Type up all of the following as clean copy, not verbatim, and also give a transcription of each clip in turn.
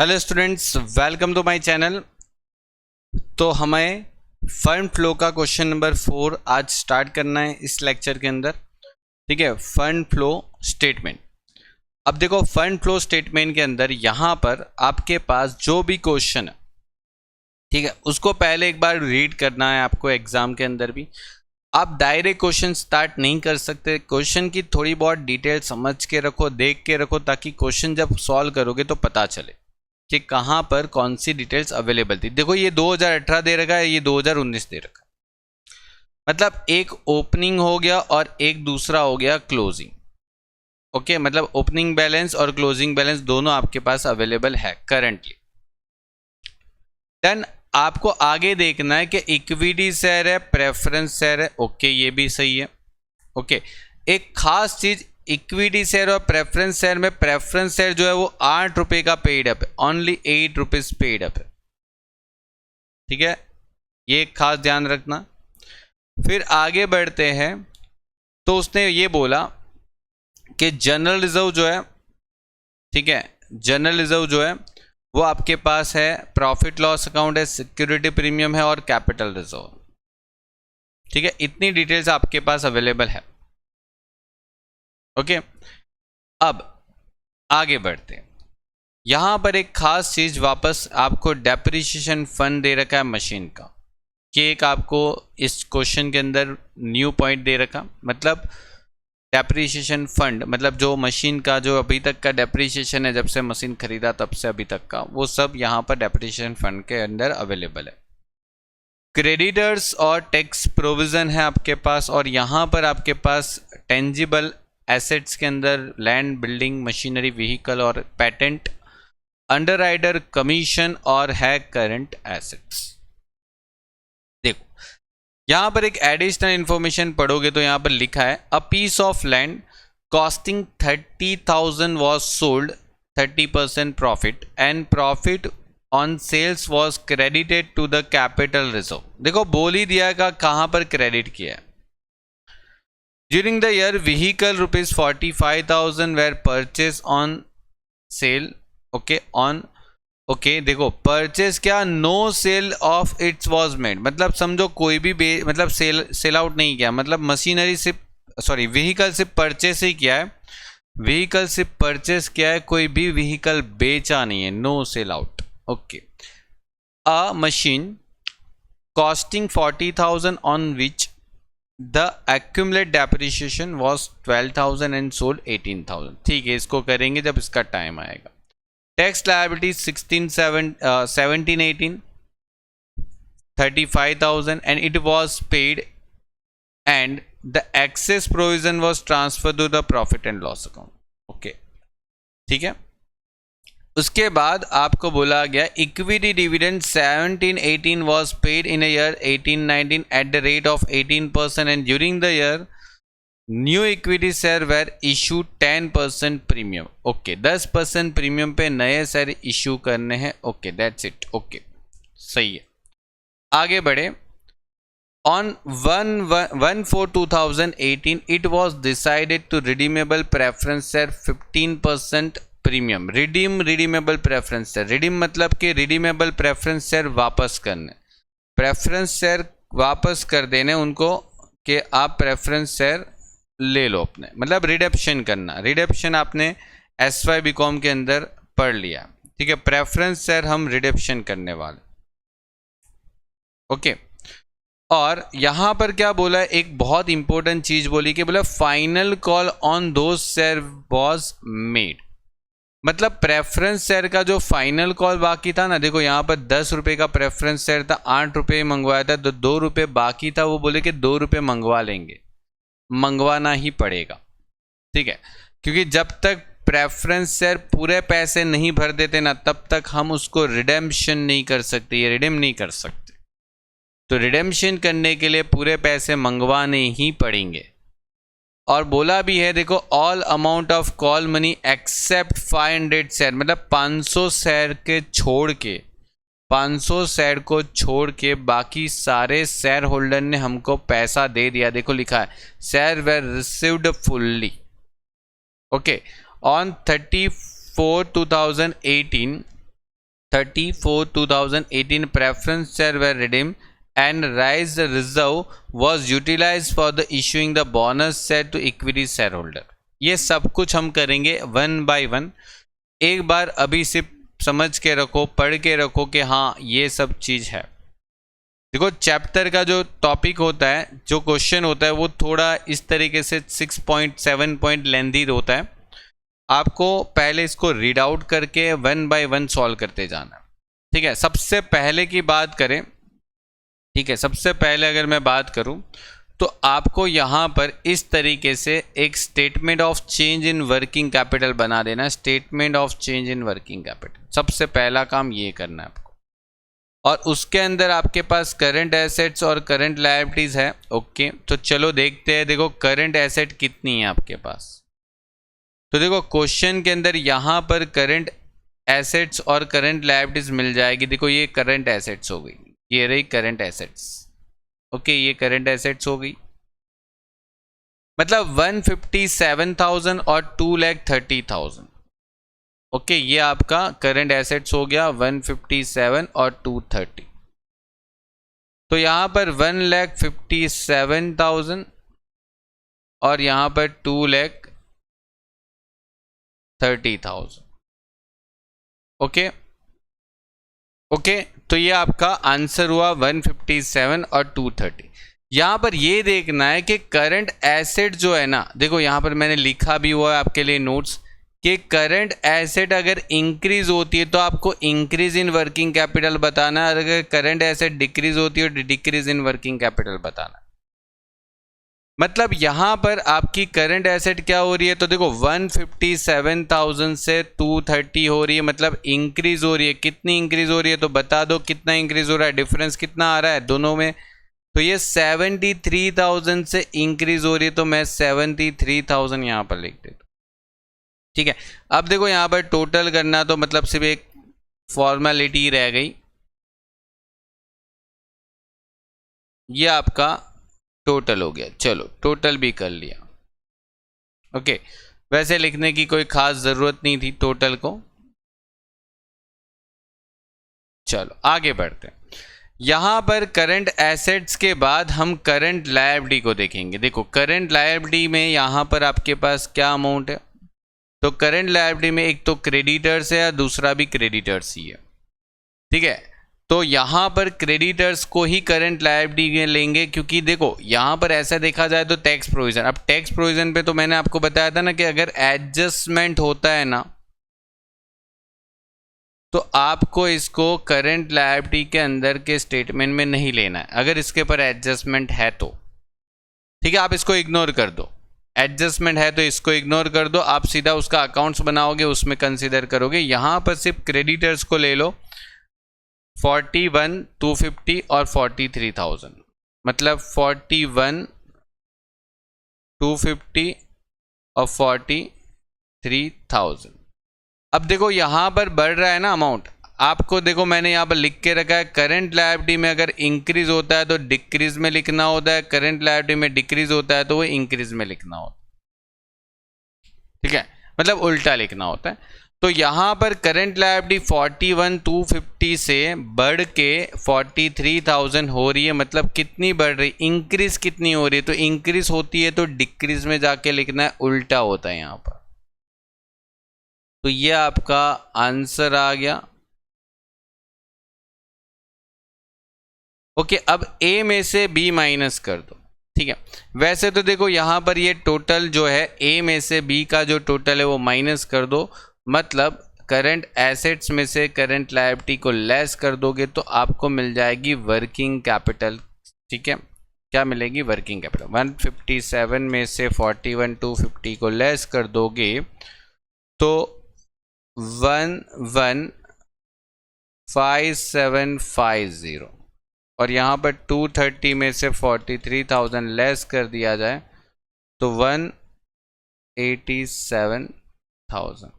Hello students, welcome to my channel. तो हमें fund flow का क्वेश्चन नंबर 4 आज स्टार्ट करना है इस लेक्चर के अंदर। ठीक है, फंड फ्लो स्टेटमेंट। अब देखो, फंड फ्लो स्टेटमेंट के अंदर यहाँ पर आपके पास जो भी क्वेश्चन है, ठीक है, उसको पहले एक बार रीड करना है आपको। एग्जाम के अंदर भी आप डायरेक्ट क्वेश्चन स्टार्ट नहीं कर सकते। क्वेश्चन की थोड़ी बहुत डिटेल समझ के रखो, देख के रखो, ताकि क्वेश्चन जब सॉल्व करोगे तो पता चले कि कहाँ पर कौन सी डिटेल्स अवेलेबल थी। देखो, ये 2018 दे रखा है, ये 2019 दे रखा है। मतलब एक ओपनिंग हो गया और एक दूसरा हो गया क्लोजिंग। ओके, मतलब ओपनिंग बैलेंस और क्लोजिंग बैलेंस दोनों आपके पास अवेलेबल है करंटली। देन आपको आगे देखना है कि इक्विटी शेयर है, प्रेफरेंस शेयर है। ओके, ये भी सही है। ओके, एक खास चीज, इक्विटी शेयर और प्रेफरेंस शेयर में प्रेफरेंस शेयर जो है वो 8 रुपए का पेड अप है, ओनली 8 रुपीज पेड अप है। ठीक है, ये खास ध्यान रखना। फिर आगे बढ़ते हैं तो उसने ये बोला कि जनरल रिजर्व जो है, ठीक है, जनरल रिजर्व जो है वो आपके पास है, प्रॉफिट लॉस अकाउंट है, सिक्योरिटी प्रीमियम है और कैपिटल रिजर्व। ठीक है, इतनी डिटेल्स आपके पास अवेलेबल है। ओके, अब आगे बढ़ते हैं। यहां पर एक खास चीज वापस आपको डेप्रिसिएशन फंड दे रखा है मशीन का, कि एक आपको इस क्वेश्चन के अंदर न्यू पॉइंट दे रखा। मतलब डेप्रिसिएशन फंड मतलब जो मशीन का जो अभी तक का डेप्रिसिएशन है, जब से मशीन खरीदा तब से अभी तक का, वो सब यहां पर डेप्रिसिएशन फंड के अंदर अवेलेबल है। क्रेडिटर्स और टैक्स प्रोविजन है आपके पास, और यहां पर आपके पास टेंजिबल एसेट्स के अंदर लैंड, बिल्डिंग, मशीनरी, व्हीकल और पेटेंट, अंडरराइडर कमीशन और है करंट एसेट्स। देखो, यहां पर एक एडिशनल इंफॉर्मेशन पढ़ोगे तो यहां पर लिखा है a piece of land costing 30,000 was sold 30% profit and profit on sales was credited to the capital reserve. देखो, बोल ही दिया का कहां पर क्रेडिट किया है। During the year vehicle rupees 45,000 were purchase on sale. Okay, on okay, देखो purchase क्या, no sale of its was made. मतलब समझो कोई भी मतलब सेल आउट नहीं किया, मतलब मशीनरी से सॉरी व्हीकल से परचेस ही किया है, व्हीकल से परचेस किया है, कोई भी व्हीकल बेचा नहीं है, no sale out. Okay, a machine costing 40,000 on which the accumulate depreciation was 12,000 and sold 18,000। ठीक है, इसको करेंगे जब इसका टाइम आएगा। Tax liability 1718 35,000 and it was paid and the excess provision was transferred to the profit and loss account. Okay, ठीक है। उसके बाद आपको बोला गया equity dividend 1718 was paid in a year 1819 at the rate of 18% and during the year new equity share were issue 10% premium. Okay, 10% premium पे नए share issue करने हैं। Okay, that's it. ओके, सही है। आगे बढ़े। On 1/4/2018 it was decided to redeemable preference share 15% premium. Redeemable preference share, redeem मतलब कि रिडीमेबल प्रेफरेंस शेयर वापस करने, प्रेफरेंस शेयर वापस कर देने उनको कि आप प्रेफरेंस शेयर ले लो अपने, मतलब रिडेप्शन करना। रिडेप्शन आपने SY BCom के अंदर पढ़ लिया। ठीक है, प्रेफरेंस शेयर हम रिडेप्शन करने वाले। ओके, और यहां पर क्या बोला है, एक बहुत इंपॉर्टेंट चीज बोली कि बोला final call on those share was made. मतलब प्रेफरेंस शेयर का जो फाइनल कॉल बाकी था ना, देखो यहां पर 10 रुपए का प्रेफरेंस शेयर था, 8 रुपए मंगवाया था, तो 2 रुपए बाकी था, वो बोले कि 2 रुपए मंगवा लेंगे, मंगवाना ही पड़ेगा। ठीक है, क्योंकि जब तक प्रेफरेंस शेयर पूरे पैसे नहीं भर देते ना, तब तक हम उसको रिडेम्पशन नहीं कर सकते, ये रिडीम नहीं कर सकते। तो रिडेम्पशन करने के लिए पूरे पैसे मंगवाने ही पड़ेंगे। और बोला भी है, देखो all amount of call money except 500 share, मतलब 500 शेयर के छोड़ के, 500 शेयर को छोड़ के बाकी सारे शेयर होल्डर ने हमको पैसा दे दिया। देखो लिखा है share were received fully. Okay, on 34/2018 30/4/2018 preference share were redeemed and raised reserve was utilized for the issuing the bonus share to equity shareholder। ये सब कुछ हम करेंगे वन बाय वन। एक बार अभी सिर्फ समझ के रखो, पढ़ के रखो कि हाँ ये सब चीज़ है। देखो चैप्टर का जो टॉपिक होता है, जो क्वेश्चन होता है, वो थोड़ा इस तरीके से 6.7 पॉइंट लेंथी होता है। आपको पहले इसको रीड आउट करके वन बाय वन सॉल्व करते जाना, ठीक है। सबसे पहले की बात करें, ठीक है, सबसे पहले अगर मैं बात करूं तो आपको यहां पर इस तरीके से एक statement of change in working capital बना देना। Statement of change in working capital, सबसे पहला काम ये करना है आपको। और उसके अंदर आपके पास करंट एसेट्स और करंट लायबिलिटीज है। ओके, तो चलो देखते हैं। देखो करंट एसेट कितनी है आपके पास, तो देखो क्वेश्चन के अंदर यहाँ पर करंट एसेट्स और करंट लायबिलिटीज मिल जाएगी। देखो ये करंट एसेट्स हो गई, ये रही करंट एसेट्स। ओके, ये करंट एसेट्स हो गई, मतलब 157,000 और 2,30,000। ओके, ये आपका करंट एसेट्स हो गया 157 और 230। तो यहां पर 1,57,000 और यहां पर 2,30,000। ओके ओके, तो ये आपका आंसर हुआ 157 और 230। यहां पर ये देखना है कि करंट एसेट जो है ना, देखो यहां पर मैंने लिखा भी हुआ है आपके लिए नोट्स कि करंट एसेट अगर इंक्रीज होती है तो आपको इंक्रीज इन वर्किंग कैपिटल बताना है, अगर करंट एसेट डिक्रीज होती है तो डिक्रीज इन वर्किंग कैपिटल बताना है। मतलब यहां पर आपकी करंट एसेट क्या हो रही है, तो देखो 157,000 से 230 हो रही है, मतलब इंक्रीज हो रही है। कितनी इंक्रीज हो रही है तो बता दो कितना इंक्रीज हो रहा है, डिफरेंस कितना आ रहा है दोनों में। तो ये 73,000 से इंक्रीज हो रही है, तो मैं 73,000 यहां पर लिख देता हूं, ठीक है। अब देखो यहां पर टोटल करना, तो मतलब सिर्फ एक फॉर्मेलिटी रह गई। ये आपका टोटल हो गया, चलो टोटल भी कर लिया। ओके, वैसे लिखने की कोई खास जरूरत नहीं थी टोटल को। चलो आगे बढ़ते हैं। यहां पर करंट एसेट्स के बाद हम करंट लायबिलिटी को देखेंगे। देखो करंट लायबिलिटी में यहां पर आपके पास क्या अमाउंट है, तो करंट लायबिलिटी में एक तो क्रेडिटर्स है या दूसरा भी क्रेडिटर्स ही है, ठीक है। तो यहां पर क्रेडिटर्स को ही करंट लायबिलिटी में लेंगे, क्योंकि देखो यहां पर ऐसा देखा जाए तो टैक्स प्रोविजन, अब टैक्स प्रोविजन पे तो मैंने आपको बताया था ना कि अगर एडजस्टमेंट होता है ना तो आपको इसको करंट लायबिलिटी के अंदर के स्टेटमेंट में नहीं लेना है। अगर इसके ऊपर एडजस्टमेंट है तो ठीक है, आप इसको इग्नोर कर दो। एडजस्टमेंट है तो इसको इग्नोर कर दो, आप सीधा उसका अकाउंट्स बनाओगे, उसमें कंसीडर करोगे। यहां पर सिर्फ क्रेडिटर्स को ले लो, 41, 250 और 43,000, मतलब 41, 250 और 43,000। अब देखो यहां पर बढ़ रहा है ना अमाउंट, आपको देखो मैंने यहां पर लिख के रखा है करंट लायबिलिटी में अगर इंक्रीज होता है तो डिक्रीज में लिखना होता है, करंट लायबिलिटी में डिक्रीज होता है तो वो इंक्रीज में लिखना होता है, ठीक है, मतलब उल्टा लिखना होता है। तो यहां पर करंट लायबिलिटी 41, 250 से बढ़ के 43,000 हो रही है, मतलब कितनी बढ़ रही, इंक्रीज कितनी हो रही है, तो इंक्रीज होती है तो डिक्रीज में जाके लिखना है, उल्टा होता है यहां पर। तो ये आपका आंसर आ गया। ओके, अब ए में से बी माइनस कर दो, ठीक है। वैसे तो देखो यहां पर ये टोटल जो है ए में से बी का जो टोटल है वो माइनस कर दो, मतलब करंट एसेट्स में से करंट लायबिलिटी को लेस कर दोगे तो आपको मिल जाएगी वर्किंग कैपिटल, ठीक है। क्या मिलेगी, वर्किंग कैपिटल। 157 में से 41, 250 को लेस कर दोगे तो 115750, और यहाँ पर 230 में से 43,000 लेस कर दिया जाए तो 187,000।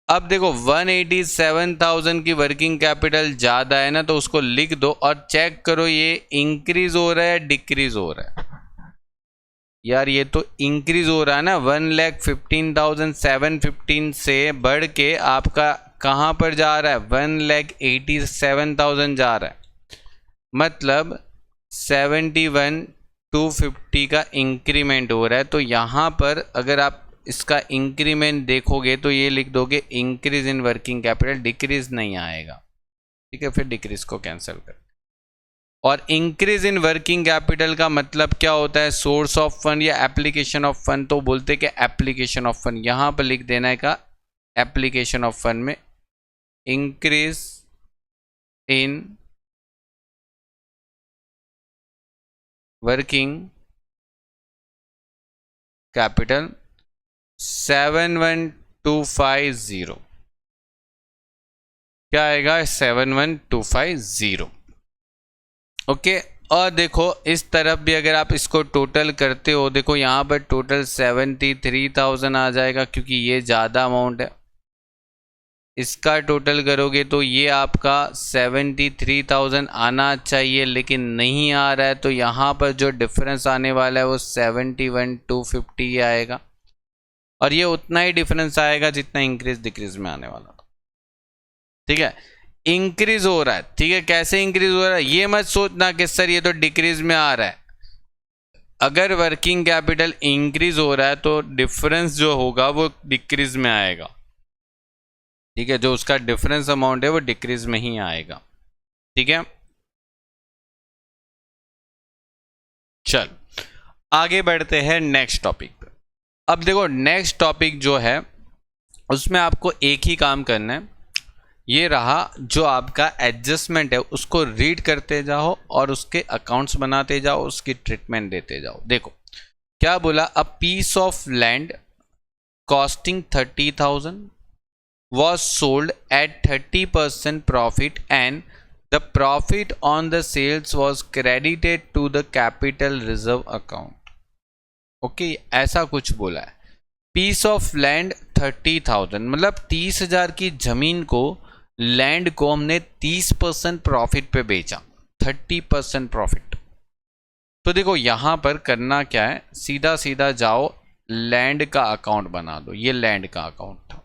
अब देखो 187,000 की वर्किंग कैपिटल ज़्यादा है ना, तो उसको लिख दो और चेक करो ये इंक्रीज हो रहा है डिक्रीज हो रहा है। यार ये तो इंक्रीज हो रहा है ना, 1,15,715 से बढ़ के आपका कहाँ पर जा रहा है, 1,87,000 जा रहा है, मतलब 71,250 का इंक्रीमेंट हो रहा है। तो यहाँ पर अगर आप इसका इंक्रीमेंट देखोगे तो ये लिख दोगे increase in working capital, decrease नहीं आएगा, ठीक है, फिर डिक्रीज को कैंसिल कर। और इंक्रीज इन वर्किंग कैपिटल का मतलब क्या होता है, सोर्स ऑफ फंड या एप्लीकेशन ऑफ फंड, तो बोलते कि एप्लीकेशन ऑफ फंड, यहां पर लिख देना है का एप्लीकेशन ऑफ फंड में इंक्रीज इन वर्किंग कैपिटल 71,250, क्या आएगा 71,250। ओके, और देखो इस तरफ भी अगर आप इसको टोटल करते हो, देखो यहाँ पर टोटल 73,000 आ जाएगा, क्योंकि ये ज़्यादा अमाउंट है। इसका टोटल करोगे तो ये आपका 73,000 आना चाहिए, लेकिन नहीं आ रहा है, तो यहाँ पर जो डिफरेंस आने वाला है वो 71,250 आएगा, और ये उतना ही डिफरेंस आएगा जितना इंक्रीज डिक्रीज में आने वाला था। ठीक है, इंक्रीज हो रहा है, ठीक है, कैसे इंक्रीज हो रहा है, ये मत सोचना कि सर ये तो डिक्रीज में आ रहा है। अगर वर्किंग कैपिटल इंक्रीज हो रहा है तो डिफरेंस जो होगा वो डिक्रीज में आएगा, ठीक है, जो उसका डिफरेंस अमाउंट है वो डिक्रीज में ही आएगा। ठीक है, चल आगे बढ़ते हैं नेक्स्ट टॉपिक पे। अब देखो नेक्स्ट टॉपिक जो है उसमें आपको एक ही काम करना है, ये रहा जो आपका एडजस्टमेंट है उसको रीड करते जाओ और उसके अकाउंट्स बनाते जाओ, उसकी ट्रीटमेंट देते जाओ। देखो क्या बोला, a piece of land costing 30,000 was sold at 30% profit and the profit on the sales was credited to the capital reserve account। Okay, ऐसा कुछ बोला है। पीस ऑफ लैंड 30,000 मतलब 30,000 की जमीन को, लैंड को हमने 30% प्रॉफिट पे बेचा, 30% प्रॉफिट। तो देखो यहां पर करना क्या है, सीधा सीधा जाओ लैंड का अकाउंट बना दो। ये लैंड का अकाउंट था,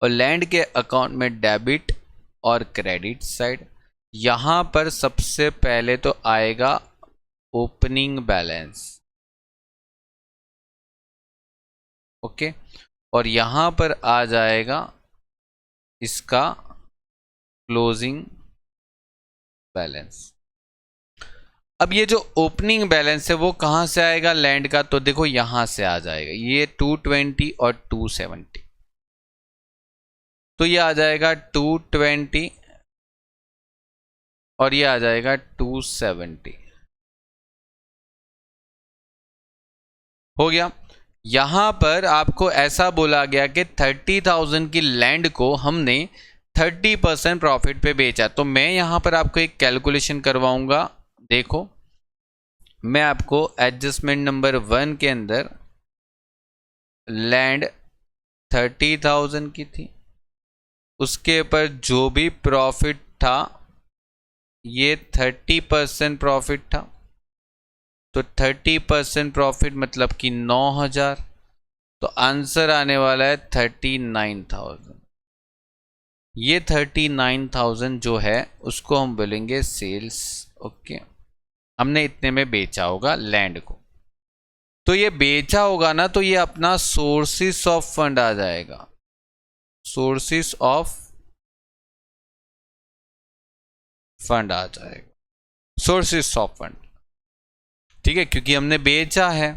और लैंड के अकाउंट में डेबिट और क्रेडिट साइड, यहां पर सबसे पहले तो आएगा ओपनिंग बैलेंस। ओके, और यहां पर आ जाएगा इसका क्लोजिंग बैलेंस। अब ये जो ओपनिंग बैलेंस है वो कहां से आएगा लैंड का, तो देखो यहां से आ जाएगा, ये 220 और 270, तो ये आ जाएगा 220 और ये आ जाएगा 270। हो गया। यहां पर आपको ऐसा बोला गया कि 30,000 की लैंड को हमने 30% प्रॉफिट पे बेचा। तो मैं यहां पर आपको एक कैलकुलेशन करवाऊंगा। देखो मैं आपको एडजस्टमेंट नंबर 1 के अंदर लैंड 30,000 की थी, उसके ऊपर जो भी प्रॉफिट था ये 30% प्रॉफिट था, तो 30% प्रॉफिट मतलब कि 9,000, तो आंसर आने वाला है 39,000। ये 39,000 जो है उसको हम बोलेंगे सेल्स। ओके, हमने इतने में बेचा होगा लैंड को, तो ये बेचा होगा ना, तो ये अपना सोर्सेस ऑफ फंड आ जाएगा, सोर्सेस ऑफ फंड आ जाएगा, सोर्सेस ऑफ फंड। ठीक है, क्योंकि हमने बेचा है,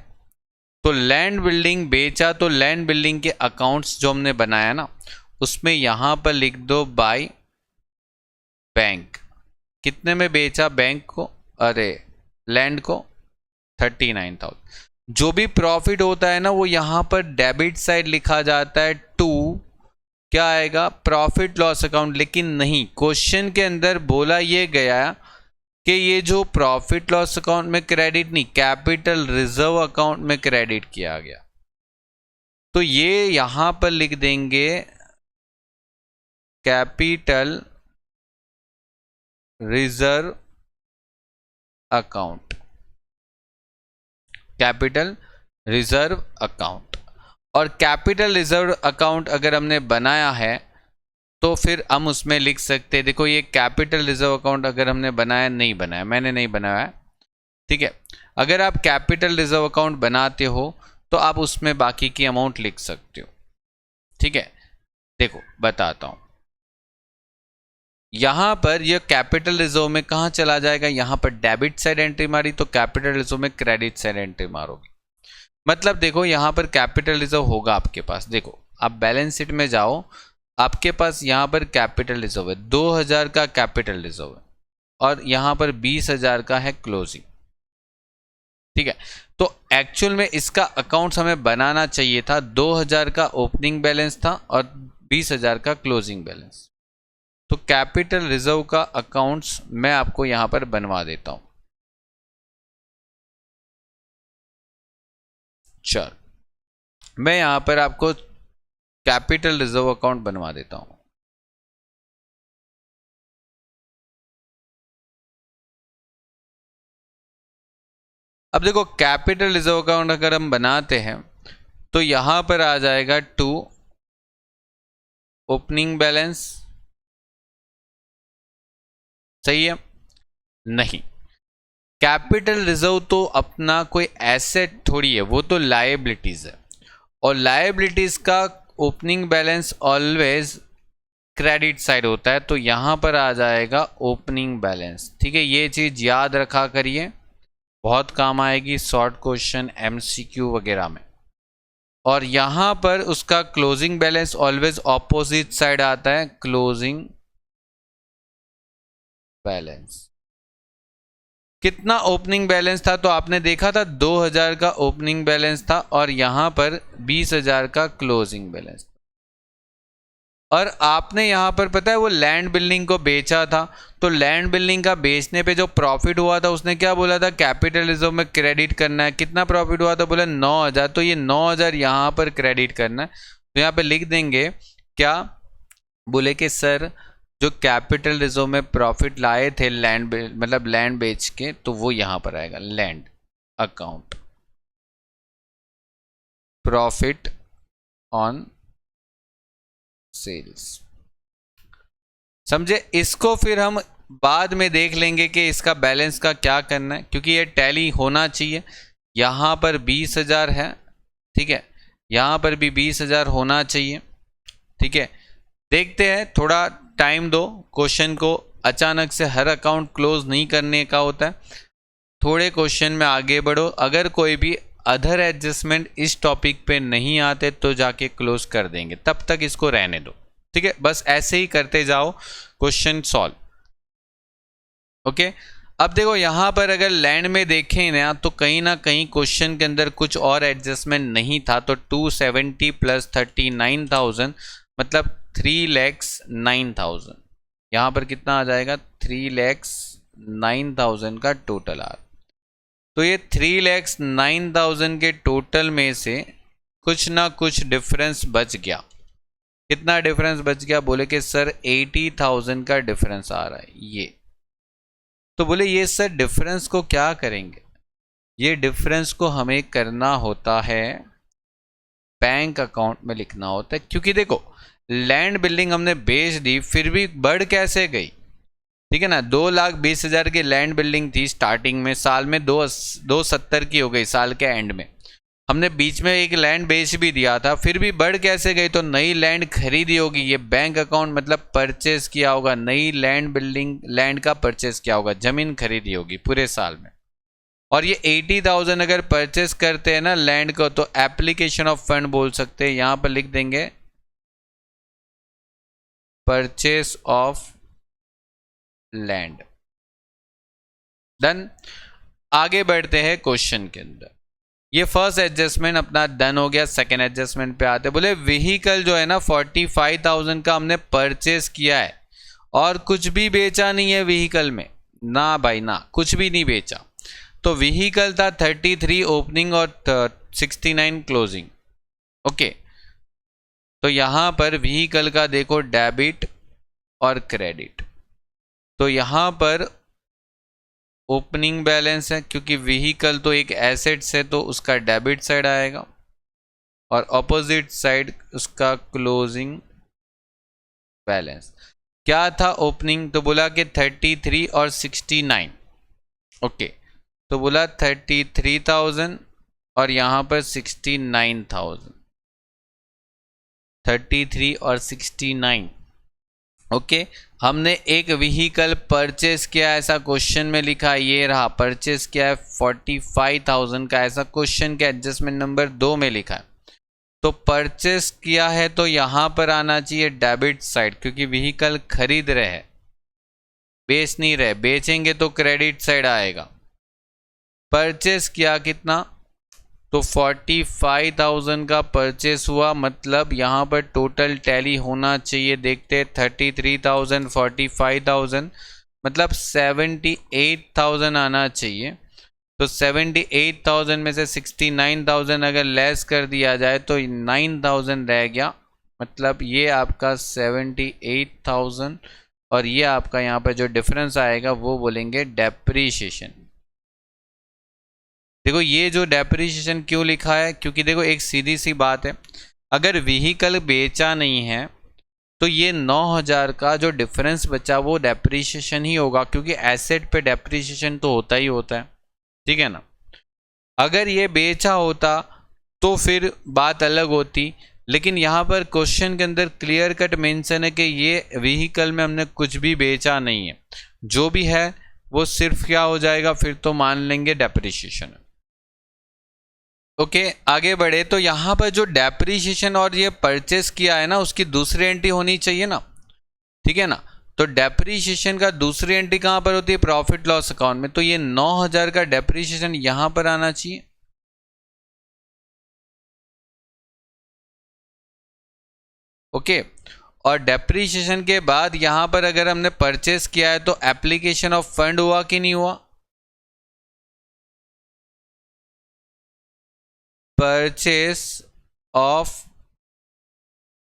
तो लैंड बिल्डिंग बेचा, तो लैंड बिल्डिंग के अकाउंट्स जो हमने बनाया ना उसमें यहां पर लिख दो बाय बैंक। कितने में बेचा बैंक को, अरे लैंड को 39,000। जो भी प्रॉफिट होता है ना वो यहां पर डेबिट साइड लिखा जाता है टू, क्या आएगा प्रॉफिट लॉस अकाउंट। लेकिन नहीं, क्वेश्चन के अंदर बोला ये गया कि ये जो प्रॉफिट लॉस अकाउंट में क्रेडिट नहीं, कैपिटल रिजर्व अकाउंट में क्रेडिट किया गया। तो ये यहां पर लिख देंगे capital reserve account, capital reserve account. और कैपिटल रिजर्व अकाउंट अगर हमने बनाया है तो फिर हम उसमें लिख सकते हैं, देखो ये कैपिटल रिजर्व अकाउंट अगर हमने बनाया, नहीं बनाया, मैंने नहीं बनाया है, ठीक है। अगर आप कैपिटल रिजर्व अकाउंट बनाते हो तो आप उसमें बाकी की अमाउंट लिख सकते हो, ठीक है। देखो बताता हूं, यहां पर ये कैपिटल रिजर्व में कहां चला जाएगा, यहां पर डेबिट साइड एंट्री मारी तो कैपिटल रिजर्व में क्रेडिट साइड एंट्री मारोगे। मतलब देखो यहां पर कैपिटल रिजर्व होगा आपके पास, देखो आप बैलेंस शीट में जाओ, आपके पास यहां पर कैपिटल रिजर्व है, 2000 का कैपिटल रिजर्व है और यहां पर 20,000 का है क्लोजिंग, ठीक है। तो एक्चुअल में इसका अकाउंट्स हमें बनाना चाहिए था, 2000 का ओपनिंग बैलेंस था और 20,000 का क्लोजिंग बैलेंस। तो कैपिटल रिजर्व का अकाउंट्स मैं आपको यहां पर बनवा देता हूं। चल मैं यहां पर आपको कैपिटल रिजर्व अकाउंट बनवा देता हूं। अब देखो कैपिटल रिजर्व अकाउंट अगर हम बनाते हैं तो यहां पर आ जाएगा टू ओपनिंग बैलेंस, सही है। नहीं, कैपिटल रिजर्व तो अपना कोई एसेट थोड़ी है, वो तो लायबिलिटीज है और लायबिलिटीज का opening balance always credit side होता है, तो यहां पर आ जाएगा ओपनिंग बैलेंस, ठीक है। ये चीज याद रखा करिए, बहुत काम आएगी शॉर्ट क्वेश्चन एमसीक्यू वगैरह में। और यहां पर उसका closing balance always opposite side आता है, क्लोजिंग बैलेंस। कितना ओपनिंग बैलेंस था तो आपने देखा था 2000 का ओपनिंग बैलेंस था और यहां पर 20,000 का क्लोजिंग बैलेंस। और आपने यहां पर पता है वो लैंड बिल्डिंग को बेचा था, तो लैंड बिल्डिंग का बेचने पे जो प्रॉफिट हुआ था उसने क्या बोला था, कैपिटल रिजर्व में क्रेडिट करना है। कितना प्रॉफिट हुआ था, बोला 9,000, तो ये 9,000 यहां पर क्रेडिट करना है। तो यहां पे लिख देंगे क्या, बोले कि सर जो कैपिटल रिजर्व में प्रॉफिट लाए थे लैंड मतलब लैंड बेच के, तो वो यहां पर आएगा land account, profit on sales, समझे। इसको फिर हम बाद में देख लेंगे कि इसका बैलेंस का क्या करना है, क्योंकि ये टैली होना चाहिए। यहां पर 20,000 है, ठीक है, यहां पर भी 20,000 होना चाहिए, ठीक है। देखते हैं, थोड़ा टाइम दो, क्वेश्चन को अचानक से हर अकाउंट क्लोज नहीं करने का होता है, थोड़े क्वेश्चन में आगे बढ़ो। अगर कोई भी अदर एडजस्टमेंट इस टॉपिक पे नहीं आते तो जाके क्लोज कर देंगे, तब तक इसको रहने दो, ठीक है। बस ऐसे ही करते जाओ, क्वेश्चन सॉल्व, ओके। अब देखो यहां पर अगर लैंड में देखें ना कहीं क्वेश्चन के अंदर कुछ और एडजस्टमेंट नहीं था, तो 270 प्लस 39,000 मतलब 3,09,000, यहां पर कितना आ जाएगा, 3,09,000 का टोटल आ। तो ये 3,09,000 के टोटल में से कुछ ना कुछ डिफरेंस बच गया। कितना डिफरेंस बच गया, बोले कि सर 80,000 का डिफरेंस आ रहा है ये। तो बोले ये सर डिफरेंस को क्या करेंगे, ये डिफरेंस को हमें करना होता है बैंक अकाउंट में लिखना होता है, क्योंकि देखो लैंड बिल्डिंग हमने बेच दी फिर भी बढ़ कैसे गई, ठीक है ना। 2,20,000 की लैंड बिल्डिंग थी स्टार्टिंग में, साल में 270 की हो गई साल के एंड में। हमने बीच में एक लैंड बेच भी दिया था, फिर भी बढ़ कैसे गई, तो नई लैंड खरीदी होगी। ये बैंक अकाउंट मतलब परचेस किया होगा, नई लैंड बिल्डिंग लैंड का परचेस किया होगा, जमीन खरीदी होगी पूरे साल में। और ये 80,000 अगर परचेस करते हैं ना लैंड को, तो एप्लीकेशन ऑफ फंड बोल सकते हैं, यहां पर लिख देंगे परचेस ऑफ लैंड। डन। आगे बढ़ते हैं क्वेश्चन के अंदर। ये फर्स्ट एडजस्टमेंट अपना डन हो गया, सेकेंड एडजस्टमेंट पे आते, बोले व्हीकल जो है ना 45,000 का हमने परचेस किया है और कुछ भी बेचा नहीं है व्हीकल में, ना भाई ना, कुछ भी नहीं बेचा। तो व्हीकल था 33 ओपनिंग और 69 क्लोजिंग, ओके। तो यहां पर व्हीकल का देखो डेबिट और क्रेडिट, तो यहां पर ओपनिंग बैलेंस है, क्योंकि व्हीकल तो एक एसेट्स है तो उसका डेबिट साइड आएगा और ऑपोजिट साइड उसका क्लोजिंग बैलेंस क्या था ओपनिंग, तो बोला कि 33 और 69। ओके, तो बोला 33,000 और यहाँ पर 69,000, 33 और 69। ओके, हमने एक व्हीकल परचेस किया, ऐसा क्वेश्चन में लिखा, ये रहा परचेस किया है 45,000 का, ऐसा क्वेश्चन के एडजस्टमेंट नंबर 2 में लिखा है। तो परचेस किया है तो यहाँ पर आना चाहिए डेबिट साइड, क्योंकि व्हीकल खरीद रहे हैं, बेच नहीं रहे, बेचेंगे तो क्रेडिट साइड आएगा। परचेस किया कितना, तो 45,000 का परचेस हुआ, मतलब यहाँ पर टोटल टैली होना चाहिए, देखते 33,000 45,000 मतलब 78,000 आना चाहिए। तो 78,000 में से 69,000 अगर लेस कर दिया जाए तो 9,000 रह गया, मतलब ये आपका 78,000 और ये आपका यहाँ पर जो डिफरेंस आएगा वो बोलेंगे डेप्रीशिएशन। देखो ये जो डेप्रीशिएशन क्यों लिखा है, क्योंकि देखो एक सीधी सी बात है, अगर व्हीकल बेचा नहीं है तो ये 9,000 का जो डिफरेंस बचा वो डेप्रीशिएशन ही होगा, क्योंकि एसेट पे डेप्रीशिएशन तो होता ही होता है, ठीक है ना। अगर ये बेचा होता तो फिर बात अलग होती, लेकिन यहाँ पर क्वेश्चन के अंदर क्लियर कट मेंशन है कि ये व्हीकल में हमने कुछ भी बेचा नहीं है, जो भी है वो सिर्फ क्या हो जाएगा, फिर तो मान लेंगे डेप्रीशिएशन। ओके, आगे बढ़े तो यहाँ पर जो डेप्रीशिएशन और ये परचेस किया है ना, उसकी दूसरी एंट्री होनी चाहिए ना, ठीक है ना। तो डेप्रीशिएशन का दूसरी एंट्री कहाँ पर होती है, प्रॉफिट लॉस अकाउंट में, तो ये 9,000 का डेप्रीशिएशन यहाँ पर आना चाहिए। ओके, और डेप्रीशिएशन के बाद यहाँ पर अगर हमने परचेस किया है तो एप्लीकेशन ऑफ फंड हुआ कि नहीं हुआ, परचेस ऑफ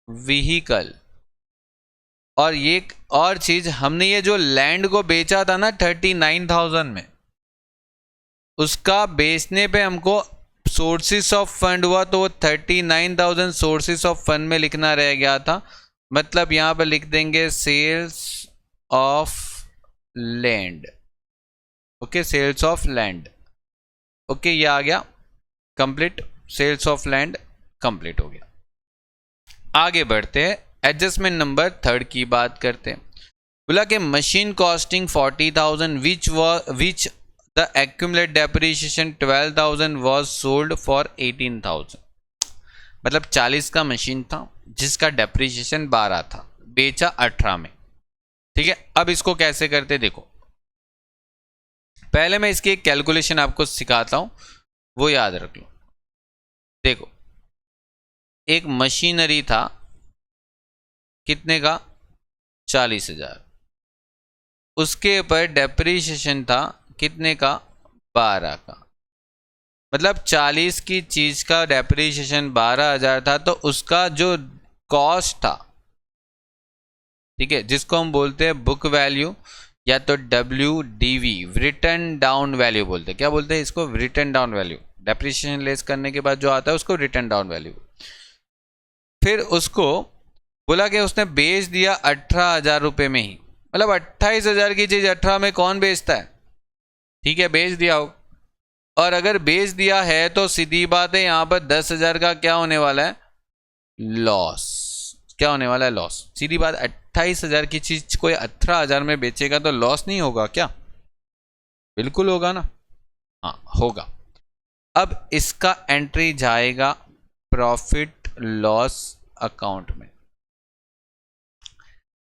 व्हीकल। और ये और चीज, हमने ये जो लैंड को बेचा था ना 39,000 में, उसका बेचने पे हमको सोर्सेस ऑफ फंड हुआ, तो वो 39,000 सोर्सेस ऑफ फंड में लिखना रह गया था, मतलब यहां पर लिख देंगे sales of land. Okay, sales of land. Okay, ये आ गया complete, sales of land complete हो गया। आगे बढ़ते हैं, एडजस्टमेंट नंबर 3 की बात करते हैं। बोला कि machine costing 40,000 which the accumulate depreciation 12,000 was sold for 18,000, मतलब 40 का मशीन था जिसका डेप्रीशिएशन 12 था, बेचा 18 में, ठीक है। अब इसको कैसे करते देखो, पहले मैं इसकी एक कैलकुलेशन आपको सिखाता हूं, वो याद रख लो। देखो, एक मशीनरी था कितने का, 40,000, उसके ऊपर डेप्रीशिएशन था कितने का, 12 का, मतलब 40 की चीज का डेप्रीशिएशन 12,000 था, तो उसका जो कॉस्ट था, ठीक है, जिसको हम बोलते हैं बुक वैल्यू या तो WDV, रिटर्न डाउन वैल्यू बोलते हैं, क्या बोलते हैं इसको, return down value, depreciation less करने के बाद जो आता है उसको रिटर्न डाउन वैल्यू। फिर उसको बोला कि उसने बेच दिया 18,000 रुपये में ही, मतलब 28,000 की चीज 18 में कौन बेचता है, ठीक है, बेच दिया हो। और अगर बेच दिया है तो सीधी बात है यहां पर 10,000 का क्या होने वाला है, लॉस, क्या होने वाला है, लॉस, सीधी बात। 28,000 की चीज कोई 18,000 में बेचेगा तो लॉस नहीं होगा क्या, बिल्कुल होगा ना, हाँ होगा। अब इसका एंट्री जाएगा प्रॉफिट लॉस अकाउंट में,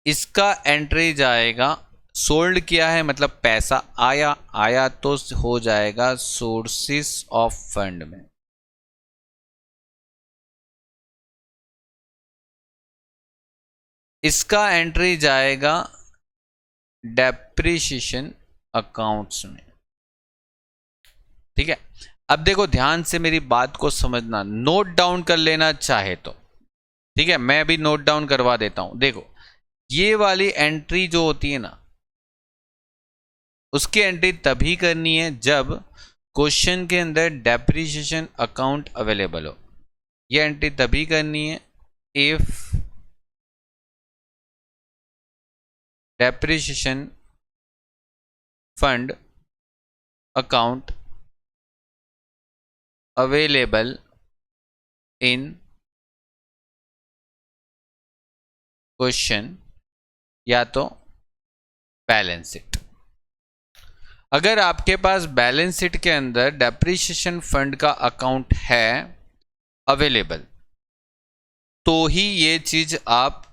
इसका एंट्री जाएगा, सोल्ड किया है मतलब पैसा आया, आया तो हो जाएगा सोर्सेस ऑफ फंड में, इसका एंट्री जाएगा डेप्रीशिएशन अकाउंट्स में, ठीक है। अब देखो ध्यान से मेरी बात को समझना, नोट डाउन कर लेना चाहे तो, ठीक है, मैं भी नोट डाउन करवा देता हूं। देखो ये वाली एंट्री जो होती है ना, उसकी एंट्री तभी करनी है जब क्वेश्चन के अंदर डेप्रीशिएशन अकाउंट अवेलेबल हो, ये एंट्री तभी करनी है if depreciation fund account available in question या तो बैलेंस शीट। अगर आपके पास बैलेंस शीट के अंदर डेप्रिसिएशन फंड का अकाउंट है अवेलेबल, तो ही ये चीज आप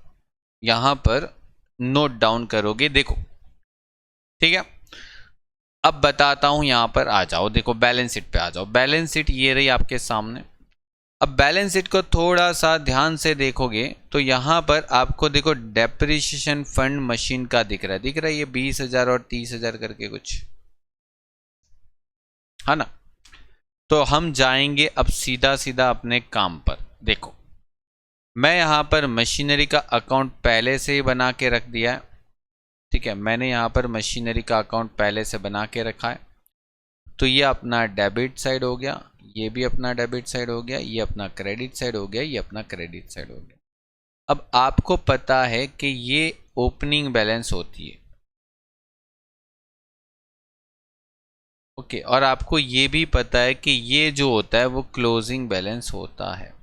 यहां पर नोट डाउन करोगे। देखो ठीक है, अब बताता हूं, यहां पर आ जाओ, देखो बैलेंस शीट पे आ जाओ। बैलेंस शीट ये रही आपके सामने। अब बैलेंस शीट को थोड़ा सा ध्यान से देखोगे तो यहां पर आपको देखो डेप्रिसिएशन फंड मशीन का दिख रहा है ये 20,000 और 30,000 करके कुछ है ना। तो हम जाएंगे अब सीधा सीधा अपने काम पर। देखो मैं यहां पर मशीनरी का अकाउंट पहले से ही बना के रख दिया है, ठीक है। मैंने यहां पर मशीनरी का अकाउंट पहले से बना के रखा है। तो ये अपना डेबिट साइड हो गया, ये भी अपना डेबिट साइड हो गया, ये अपना क्रेडिट साइड हो गया, ये अपना क्रेडिट साइड हो गया। अब आपको पता है कि ये ओपनिंग बैलेंस होती है, ओके। और आपको ये भी पता है कि ये जो होता है वो क्लोजिंग बैलेंस होता है।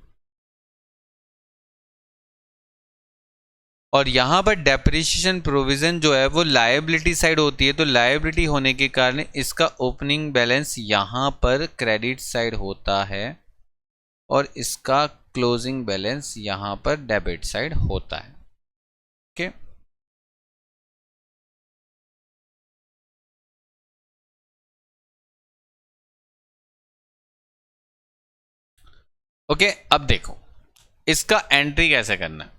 और यहां पर डेप्रिसिएशन प्रोविजन जो है वो लायबिलिटी साइड होती है, तो लायबिलिटी होने के कारण इसका ओपनिंग बैलेंस यहां पर क्रेडिट साइड होता है और इसका क्लोजिंग बैलेंस यहां पर डेबिट साइड होता है, ओके। ओके अब देखो इसका एंट्री कैसे करना है।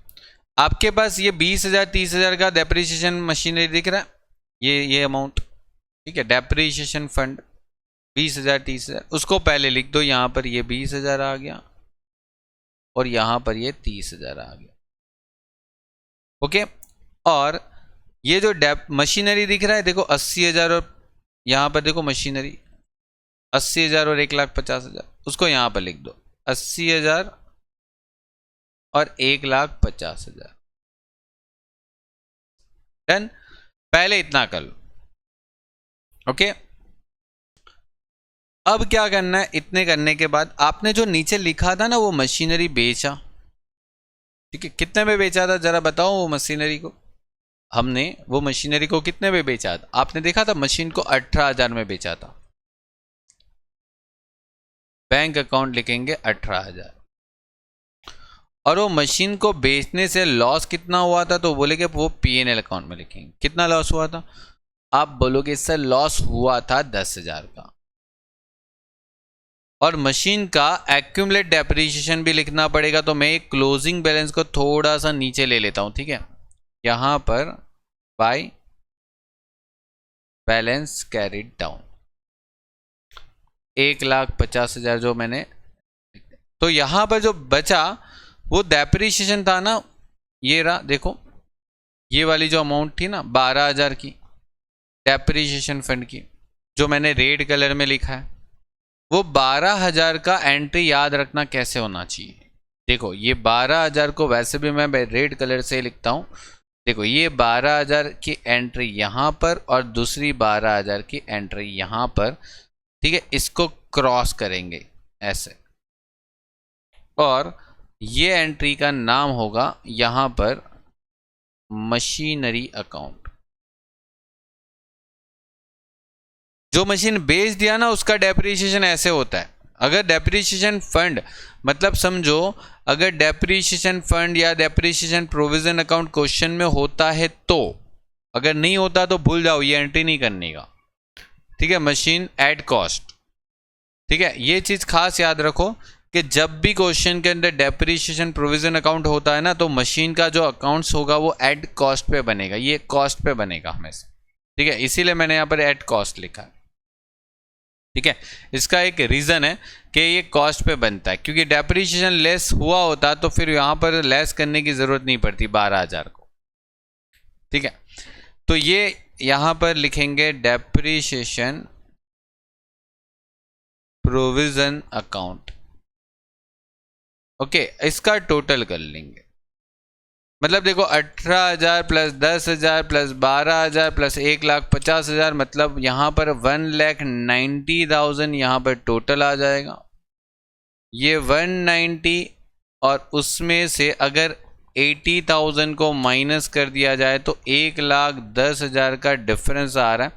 आपके पास ये 20,000 30,000 का डेप्रिसिएशन मशीनरी दिख रहा है, ये अमाउंट, ठीक है। डेप्रिसिएशन फंड 20,000 30,000, उसको पहले लिख दो। यहां पर ये 20,000 आ गया और यहां पर ये 30,000 आ गया, ओके। और ये जो मशीनरी दिख रहा है देखो 80,000, और यहां पर देखो मशीनरी 80,000 और 1,50,000, उसको यहां पर लिख दो 80,000 और 1,50,000। डन, पहले इतना कर लो, ओके। अब क्या करना है, इतने करने के बाद आपने जो नीचे लिखा था ना वो मशीनरी बेचा, ठीक है। कितने में बेचा था जरा बताओ वो मशीनरी को। हमने वो मशीनरी को कितने में बेचा था, आपने देखा था मशीन को 18,000 में बेचा था। बैंक अकाउंट लिखेंगे 18,000। और वो मशीन को बेचने से लॉस कितना हुआ था, तो बोलेगे वो P&L अकाउंट में लिखेंगे। कितना लॉस हुआ था, आप बोलोगे इससे लॉस हुआ था 10,000 का। और मशीन का एक्यूमुलेट डेप्रिसिएशन भी लिखना पड़ेगा, तो मैं एक क्लोजिंग बैलेंस को थोड़ा सा नीचे ले लेता हूं, ठीक है। यहां पर बाय बैलेंस कैरिड डाउन 1,50,000 जो मैंने, तो यहां पर जो बचा वो डेप्रिसिएशन था ना, ये रहा देखो, ये वाली जो अमाउंट थी ना 12,000 की डेप्रिसिएशन फंड की, जो मैंने रेड कलर में लिखा है, वो 12,000 का एंट्री याद रखना कैसे होना चाहिए। देखो ये 12,000 को वैसे भी मैं रेड कलर से लिखता हूं। देखो ये 12,000 की एंट्री यहां पर और दूसरी 12,000 की एंट्री यहां पर, ठीक है। इसको क्रॉस करेंगे ऐसे, और ये एंट्री का नाम होगा यहां पर मशीनरी अकाउंट। जो मशीन बेच दिया ना उसका डेप्रिसिएशन ऐसे होता है। अगर डेप्रिसिएशन फंड मतलब समझो, अगर डेप्रिसिएशन फंड या डेप्रिसिएशन प्रोविजन अकाउंट क्वेश्चन में होता है तो, अगर नहीं होता तो भूल जाओ, ये एंट्री नहीं करने का, ठीक है। मशीन एट कॉस्ट, ठीक है। ये चीज खास याद रखो कि जब भी क्वेश्चन के अंदर डेप्रिसिएशन प्रोविजन अकाउंट होता है ना, तो मशीन का जो अकाउंट्स होगा वो एट कॉस्ट पे बनेगा, ये कॉस्ट पे बनेगा हमेशा, ठीक है। इसीलिए मैंने यहाँ पर एट कॉस्ट लिखा है, ठीक है। इसका एक रीज़न है कि ये कॉस्ट पे बनता है, क्योंकि डेप्रिसिएशन लेस हुआ होता तो फिर यहाँ पर लेस करने की ज़रूरत नहीं पड़ती 12,000 को, ठीक है। तो ये यहाँ पर लिखेंगे डेप्रिसिएशन प्रोविजन अकाउंट, ओके। इसका टोटल कर लेंगे, मतलब देखो 18,000 प्लस 10,000 प्लस 12,000 प्लस 1,50,000, मतलब यहाँ पर 1,90,000 यहाँ पर टोटल आ जाएगा। ये 190 और उसमें से अगर 80,000 को माइनस कर दिया जाए तो 1,10,000 का डिफरेंस आ रहा है,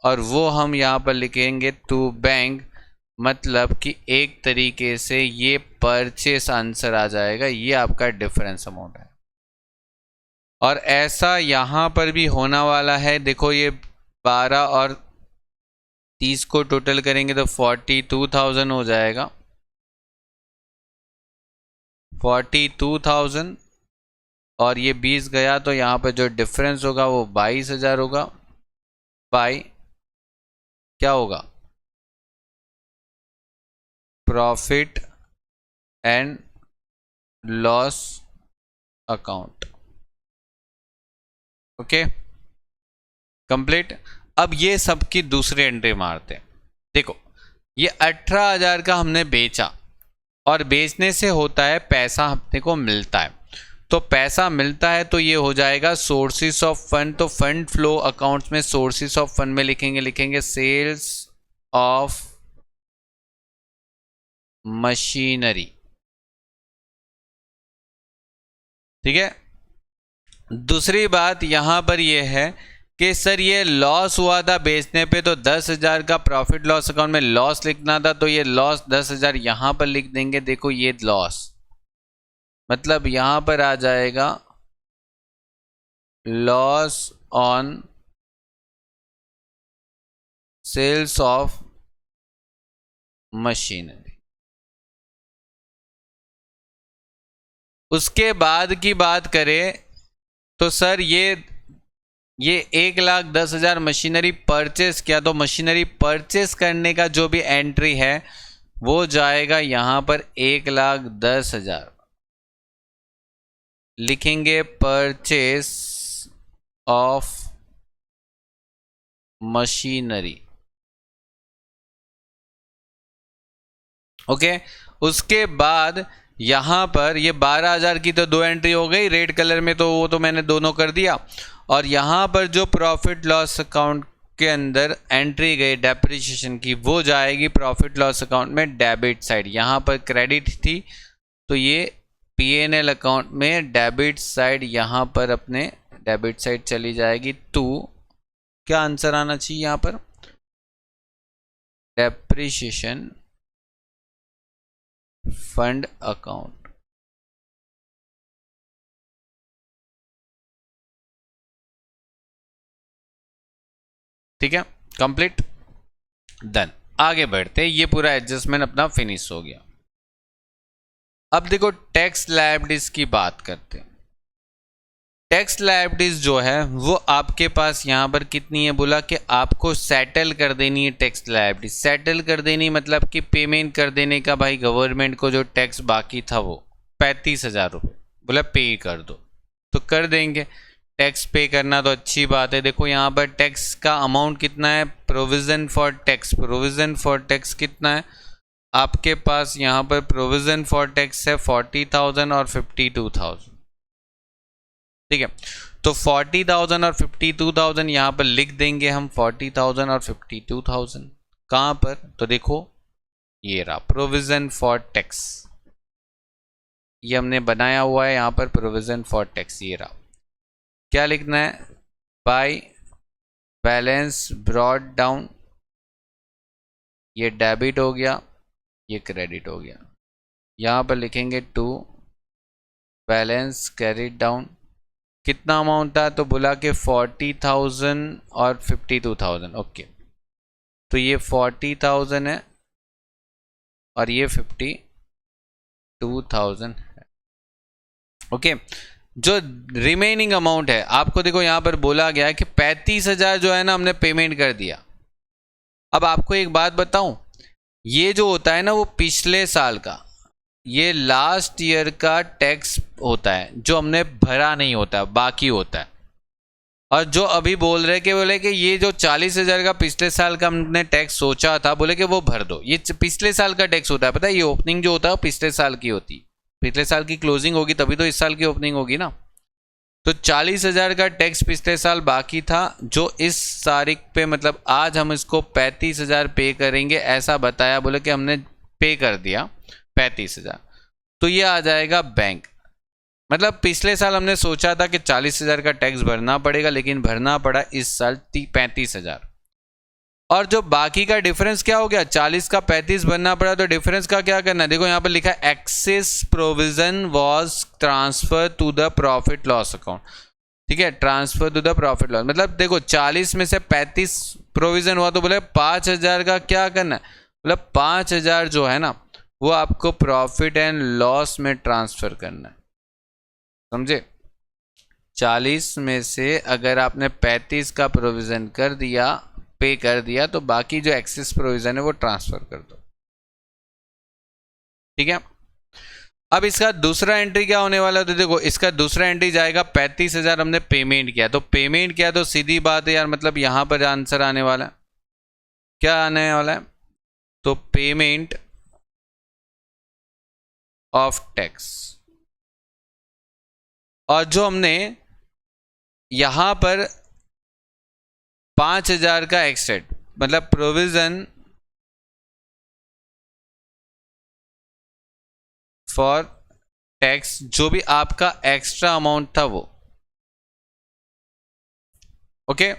और वो हम यहाँ पर लिखेंगे टू बैंक, मतलब कि एक तरीके से ये परचेस आंसर आ जाएगा। ये आपका डिफरेंस अमाउंट है, और ऐसा यहाँ पर भी होने वाला है। देखो ये 12 और 30 को टोटल करेंगे तो 42,000 हो जाएगा, 42,000, और ये 20 गया तो यहाँ पर जो डिफरेंस होगा वो 22,000 होगा। बाई क्या होगा, profit and loss account. Okay, complete. अब ये सबकी दूसरी एंट्री मारते हैं। देखो ये 18,000 का हमने बेचा, और बेचने से होता है पैसा अपने को मिलता है, तो पैसा मिलता है तो ये हो जाएगा सोर्सेस ऑफ फंड। तो फंड फ्लो अकाउंट्स में सोर्सेस ऑफ फंड में लिखेंगे सेल्स ऑफ मशीनरी। ठीक है, दूसरी बात यहां पर यह है कि सर ये लॉस हुआ था बेचने पे, तो 10,000 का प्रॉफिट लॉस अकाउंट में लॉस लिखना था, तो ये लॉस 10,000 यहां पर लिख देंगे। देखो ये लॉस मतलब यहां पर आ जाएगा loss on sales of machinery. उसके बाद की बात करें तो सर ये 1,10,000 मशीनरी परचेस किया, तो मशीनरी परचेस करने का जो भी एंट्री है वो जाएगा यहां पर 1,10,000, लिखेंगे परचेस ऑफ मशीनरी। ओके, उसके बाद यहां पर ये 12,000 की तो दो एंट्री हो गई रेड कलर में, तो वो तो मैंने दोनों कर दिया। और यहां पर जो प्रॉफिट लॉस अकाउंट के अंदर एंट्री गई डेप्रिसिएशन की, वो जाएगी प्रॉफिट लॉस अकाउंट में डेबिट साइड। यहां पर क्रेडिट थी तो ये पीएनएल अकाउंट में डेबिट साइड, यहां पर अपने डेबिट साइड चली जाएगी। टू क्या आंसर आना चाहिए यहां पर, डेप्रिसिएशन फंड अकाउंट। ठीक है, कंप्लीट, डन। आगे बढ़ते, ये पूरा एडजस्टमेंट अपना फिनिश हो गया। अब देखो टैक्स लायबिलिटीज की बात करते हैं। टैक्स लायबिलिटीज जो है वो आपके पास यहाँ पर कितनी है, बोला कि आपको सेटल कर देनी है टैक्स लायबिलिटी। सेटल कर देनी मतलब कि पेमेंट कर देने का भाई गवर्नमेंट को जो टैक्स बाकी था वो 35,000 रुपये, बोला पे कर दो, तो कर देंगे। टैक्स पे करना तो अच्छी बात है। देखो यहाँ पर टैक्स का अमाउंट कितना है, provision for tax, provision for tax कितना है आपके पास, यहाँ पर प्रोविज़न फॉर टैक्स है 40,000 और 52,000। ठीक है, तो 40,000 और 52,000 यहाँ पर लिख देंगे हम, 40,000 और 52,000 कहाँ पर, तो देखो ये रहा प्रोविज़न फॉर टैक्स, ये हमने बनाया हुआ है यहाँ पर प्रोविज़न फॉर टैक्स। ये रहा, क्या लिखना है, बाय बैलेंस ब्रॉट डाउन, ये डेबिट हो गया, ये क्रेडिट हो गया। यहाँ पर लिखेंगे टू बैलेंस कैरिड डाउन, कितना अमाउंट था, तो बोला कि 40,000 और 52,000। ओके, तो ये 40,000 है और ये 52,000 है। ओके, जो रिमेनिंग अमाउंट है आपको देखो यहाँ पर बोला गया है कि 35,000 जो है ना हमने पेमेंट कर दिया। अब आपको एक बात बताऊं, ये जो होता है ना वो पिछले साल का, ये लास्ट ईयर का टैक्स होता है जो हमने भरा नहीं होता, बाकी होता है। और जो अभी बोल रहे कि बोले कि ये जो 40,000 का पिछले साल का हमने टैक्स सोचा था, बोले कि वो भर दो, ये पिछले साल का टैक्स होता है। पता है, ये ओपनिंग जो होता है पिछले साल की होती है, पिछले साल की क्लोजिंग होगी तभी तो इस साल की ओपनिंग होगी ना। तो 40,000 का टैक्स पिछले साल बाकी था, जो इस तारीख पे मतलब आज हम इसको 35,000 पे करेंगे, ऐसा बताया, बोले कि हमने पे कर दिया 35,000। तो ये आ जाएगा बैंक। मतलब पिछले साल हमने सोचा था कि 40,000 का टैक्स भरना पड़ेगा, लेकिन भरना पड़ा इस साल 35,000। और जो बाकी का डिफरेंस क्या हो गया, 40 का 35 भरना पड़ा, तो डिफरेंस का क्या करना है, देखो यहाँ पर लिखा है excess provision was transfer to the profit loss account. ठीक है, transfer to the profit loss, मतलब देखो 40 में से 35 प्रोविजन हुआ, तो बोले 5,000 का क्या करना है, मतलब 5,000 जो है ना वो आपको प्रॉफिट एंड लॉस में ट्रांसफर करना है, समझे। 40 में से अगर आपने 35 का प्रोविजन कर दिया, पे कर दिया, तो बाकी जो एक्सेस प्रोविजन है वो ट्रांसफर कर दो। ठीक है, अब इसका दूसरा एंट्री क्या होने वाला है, तो देखो इसका दूसरा एंट्री जाएगा 35,000 हमने पेमेंट किया, तो पेमेंट किया तो सीधी बात है यार, मतलब यहां पर आंसर आने वाला है, क्या आने वाला है, तो पेमेंट ऑफ टैक्स। और जो हमने यहां पर 5,000 का एक्सेट मतलब प्रोविजन फॉर टैक्स, जो भी आपका एक्स्ट्रा अमाउंट था वो, ओके।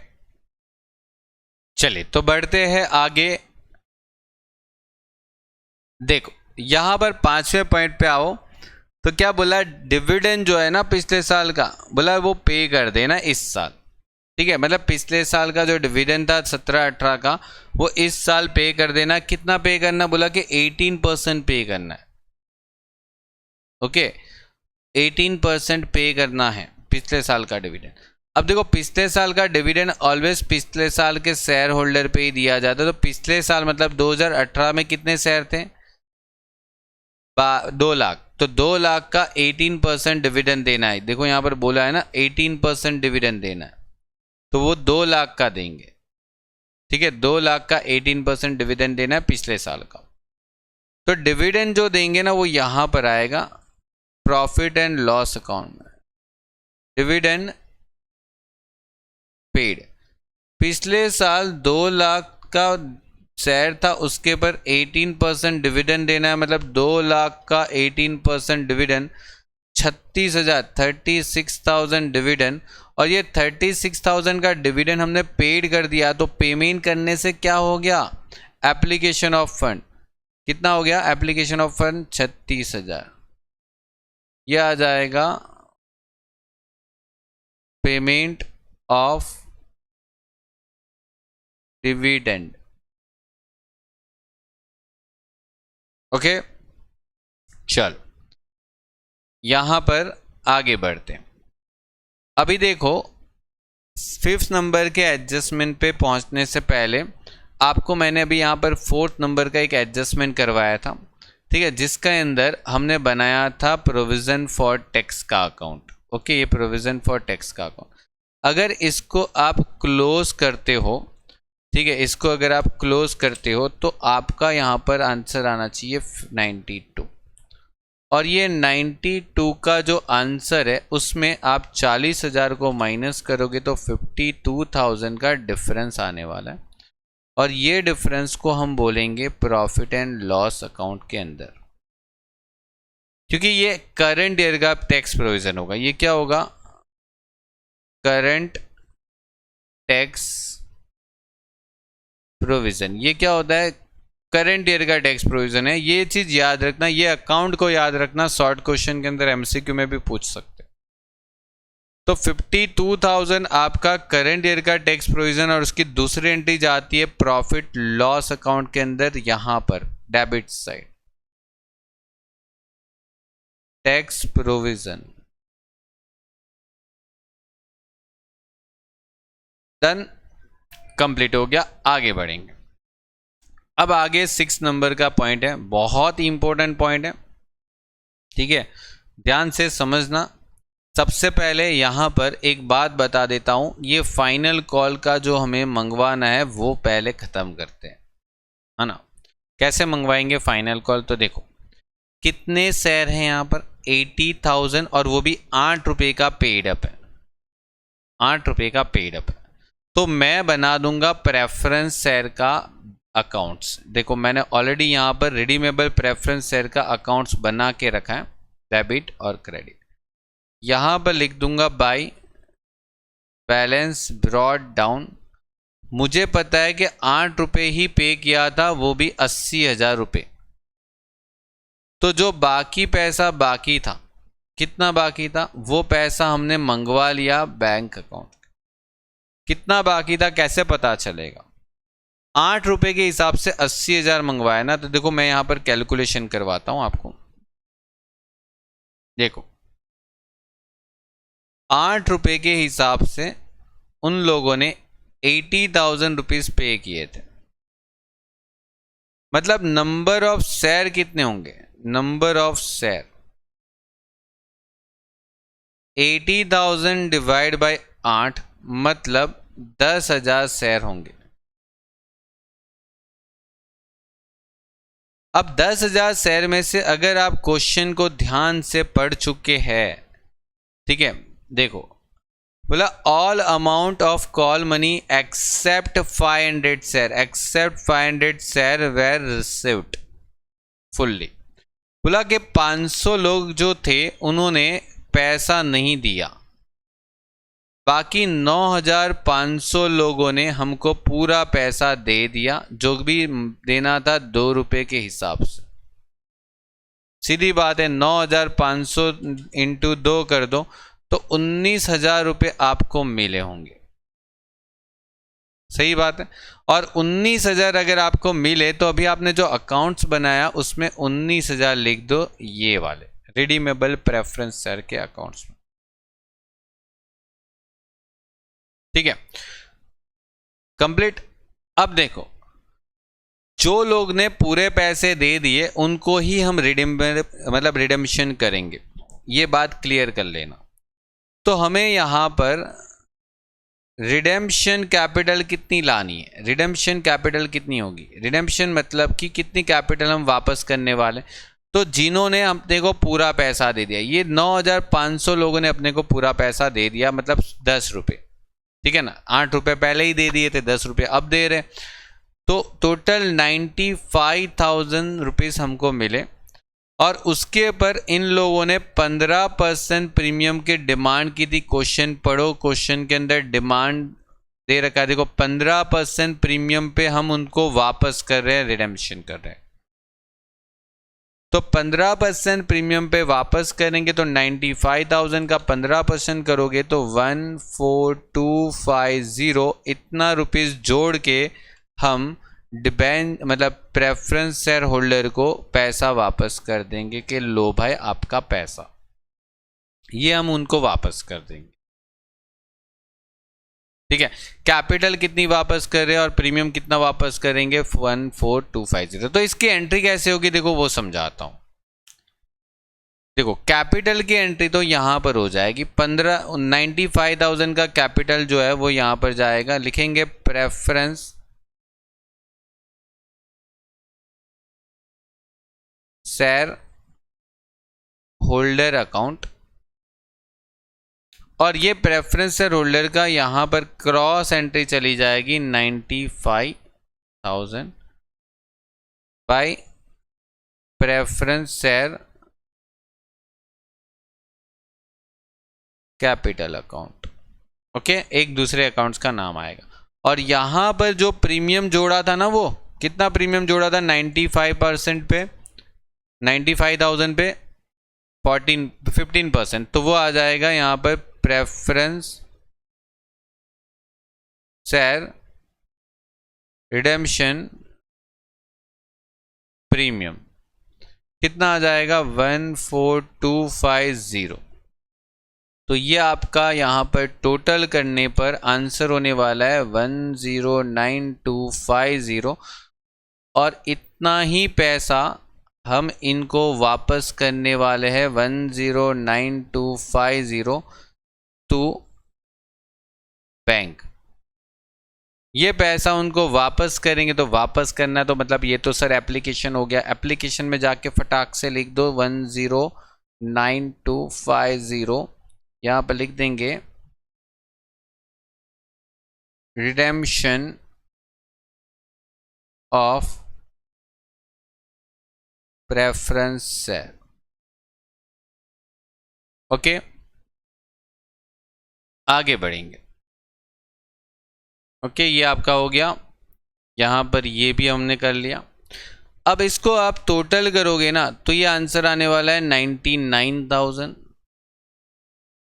चलिए तो बढ़ते हैं आगे। देखो यहां पर 5वें पॉइंट पे आओ, तो क्या बोला, डिविडेंड जो है ना पिछले साल का, बोला वो पे कर देना इस साल। ठीक है, मतलब पिछले साल का जो डिविडेंड था 17-18 का, वो इस साल पे कर देना। कितना पे करना, बोला कि 18% पे करना है, ओके 18% पे करना है पिछले साल का डिविडेंड। अब देखो पिछले साल का डिविडेंड ऑलवेज पिछले साल के शेयर होल्डर पे ही दिया जाता है, तो पिछले साल मतलब 2018 में कितने शेयर थे, 2 लाख, तो 2 लाख का 18% डिविडेंड देना है। देखो यहाँ पर बोला है ना 18% डिविडेंड देना है, तो वो 2 लाख का देंगे। ठीक है, 2 लाख का 18% डिविडेंड देना है पिछले साल का। तो डिविडेंड जो देंगे ना वो यहां पर आएगा प्रॉफिट एंड लॉस अकाउंट में, डिविडेंड पेड। पिछले साल 2 लाख का शेयर था, उसके पर 18% डिविडेंड देना है, मतलब 2 लाख का 18% डिविडेंड 36,000 डिविडेंड। और ये 36,000 का डिविडेंड हमने पेड कर दिया, तो पेमेंट करने से क्या हो गया, एप्लीकेशन ऑफ फंड कितना हो गया, एप्लीकेशन ऑफ फंड 36,000। यह आ जाएगा पेमेंट ऑफ डिविडेंड, ओके। चल यहां पर आगे बढ़ते हैं। अभी देखो 5th नंबर के एडजस्टमेंट पे पहुंचने से पहले आपको मैंने अभी यहाँ पर 4th नंबर का एक एडजस्टमेंट करवाया था, ठीक है, जिसके अंदर हमने बनाया था प्रोविजन फॉर टैक्स का अकाउंट, ओके। ये प्रोविजन फॉर टैक्स का अकाउंट, अगर इसको आप क्लोज करते हो, ठीक है, इसको अगर आप क्लोज करते हो तो आपका यहाँ पर आंसर आना चाहिए 92। और ये 92 का जो आंसर है उसमें आप 40,000 को माइनस करोगे तो 52,000 का डिफरेंस आने वाला है। और ये डिफरेंस को हम बोलेंगे प्रॉफिट एंड लॉस अकाउंट के अंदर, क्योंकि ये करंट ईयर का टैक्स प्रोविजन होगा। ये क्या होगा, करंट टैक्स प्रोविजन। ये क्या होता है, करंट ईयर का टैक्स प्रोविजन है। ये चीज याद रखना, ये अकाउंट को याद रखना, शॉर्ट क्वेश्चन के अंदर एमसीक्यू में भी पूछ सकते हैं। तो 52,000 आपका करंट ईयर का टैक्स प्रोविजन, और उसकी दूसरी एंट्री जाती है प्रॉफिट लॉस अकाउंट के अंदर, यहां पर debit side tax provision. Done, complete हो गया। आगे बढ़ेंगे। अब आगे 6 नंबर का पॉइंट है, बहुत ही इंपॉर्टेंट पॉइंट है, ठीक है, ध्यान से समझना। सबसे पहले यहां पर एक बात बता देता हूं, ये फाइनल कॉल का जो हमें मंगवाना है वो पहले खत्म करते हैं, है ना। कैसे मंगवाएंगे फाइनल कॉल, तो देखो कितने शेयर हैं यहां पर 80,000, और वो भी 8 रुपए का पेड अप है, ₹8 का पेड अप है, तो मैं बना दूंगा प्रेफरेंस शेयर का अकाउंट्स। देखो मैंने ऑलरेडी यहाँ पर रिडीमेबल प्रेफरेंस शेयर का अकाउंट्स बना के रखा है, डेबिट और क्रेडिट। यहाँ पर लिख दूंगा बाय बैलेंस ब्रॉड डाउन। मुझे पता है कि ₹8 ही पे किया था, वो भी 80,000 रुपये। तो जो बाकी पैसा बाकी था, कितना बाकी था, वो पैसा हमने मंगवा लिया बैंक अकाउंट। कितना बाकी था कैसे पता चलेगा? ₹8 के हिसाब से 80,000 मंगवाया ना, तो देखो मैं यहां पर कैलकुलेशन करवाता हूं आपको। देखो ₹8 के हिसाब से उन लोगों ने 80,000 रुपीज पे किए थे। मतलब नंबर ऑफ शेयर कितने होंगे? Number of share 80,000 divide by 8, मतलब 10,000 शेयर होंगे। अब 10,000 शेयर में से अगर आप क्वेश्चन को ध्यान से पढ़ चुके हैं, ठीक है, देखो बोला all amount of call money except 500 share, except 500 share were received fully. बोला कि 500 लोग जो थे उन्होंने पैसा नहीं दिया, बाकी 9,500 लोगों ने हमको पूरा पैसा दे दिया, जो भी देना था ₹2 के हिसाब से। सीधी बात है, 9,500 इंटू 2 कर दो तो 19,000 रुपये आपको मिले होंगे। सही बात है। और 19,000 अगर आपको मिले तो अभी आपने जो अकाउंट्स बनाया उसमें 19,000 लिख दो, ये वाले रिडीमेबल प्रेफरेंस शेयर के अकाउंट्स में। ठीक है, कंप्लीट। अब देखो जो लोग ने पूरे पैसे दे दिए उनको ही हम रिडेम्पशन करेंगे, ये बात क्लियर कर लेना। तो हमें यहां पर रिडेम्पशन कैपिटल कितनी लानी है? रिडेम्पशन कैपिटल कितनी होगी? रिडेम्पशन मतलब कि कितनी कैपिटल हम वापस करने वाले। तो जिन्होंने अपने को पूरा पैसा दे दिया, ये 9,500 लोगों ने अपने को पूरा पैसा दे दिया, मतलब ₹10, ठीक है ना। ₹8 पहले ही दे दिए थे, ₹10 अब दे रहे, तो टोटल 95,000 रुपीज हमको मिले। और उसके ऊपर इन लोगों ने 15% प्रीमियम की डिमांड की थी। क्वेश्चन पढ़ो, क्वेश्चन के अंदर डिमांड दे रखा है, देखो 15% प्रीमियम पे हम उनको वापस कर रहे हैं, रिडेम्पशन कर रहे हैं। तो 15% प्रीमियम पे वापस करेंगे तो 95,000 का 15% करोगे तो 14,250 इतना रुपीस जोड़ के हम मतलब प्रेफरेंस शेयर होल्डर को पैसा वापस कर देंगे कि लो भाई आपका पैसा, ये हम उनको वापस कर देंगे। ठीक है, कैपिटल कितनी वापस कर रहे हैं और प्रीमियम कितना वापस करेंगे? 14,250। तो इसकी एंट्री कैसे होगी देखो वो समझाता हूं। देखो कैपिटल की एंट्री तो यहां पर हो जाएगी, 95,000 का कैपिटल जो है वो यहां पर जाएगा, लिखेंगे प्रेफरेंस शेयर होल्डर अकाउंट। और ये प्रेफरेंस शेयर होल्डर का यहां पर क्रॉस एंट्री चली जाएगी 95,000 bye preference share capital account. Okay, एक दूसरे अकाउंट्स का नाम आएगा। और यहां पर जो प्रीमियम जोड़ा था ना, वो कितना प्रीमियम जोड़ा था? 95% पे, 95,000 पे 15%, तो वो आ जाएगा यहां पर प्रेफरेंस शेयर रिडेम्पशन प्रीमियम कितना आ जाएगा? 14,250। तो ये आपका यहां पर टोटल करने पर आंसर होने वाला है 10,9250। और इतना ही पैसा हम इनको वापस करने वाले हैं 10,9250 टू बैंक। ये पैसा उनको वापस करेंगे, तो वापस करना है तो मतलब ये तो सर एप्लीकेशन हो गया। एप्लीकेशन में जाके फटाक से लिख दो 10,9250, यहाँ पर लिख देंगे redemption of preference share. Okay, आगे बढ़ेंगे। ओके, ये आपका हो गया, यहां पर ये भी हमने कर लिया। अब इसको आप टोटल करोगे ना तो ये आंसर आने वाला है 99,000,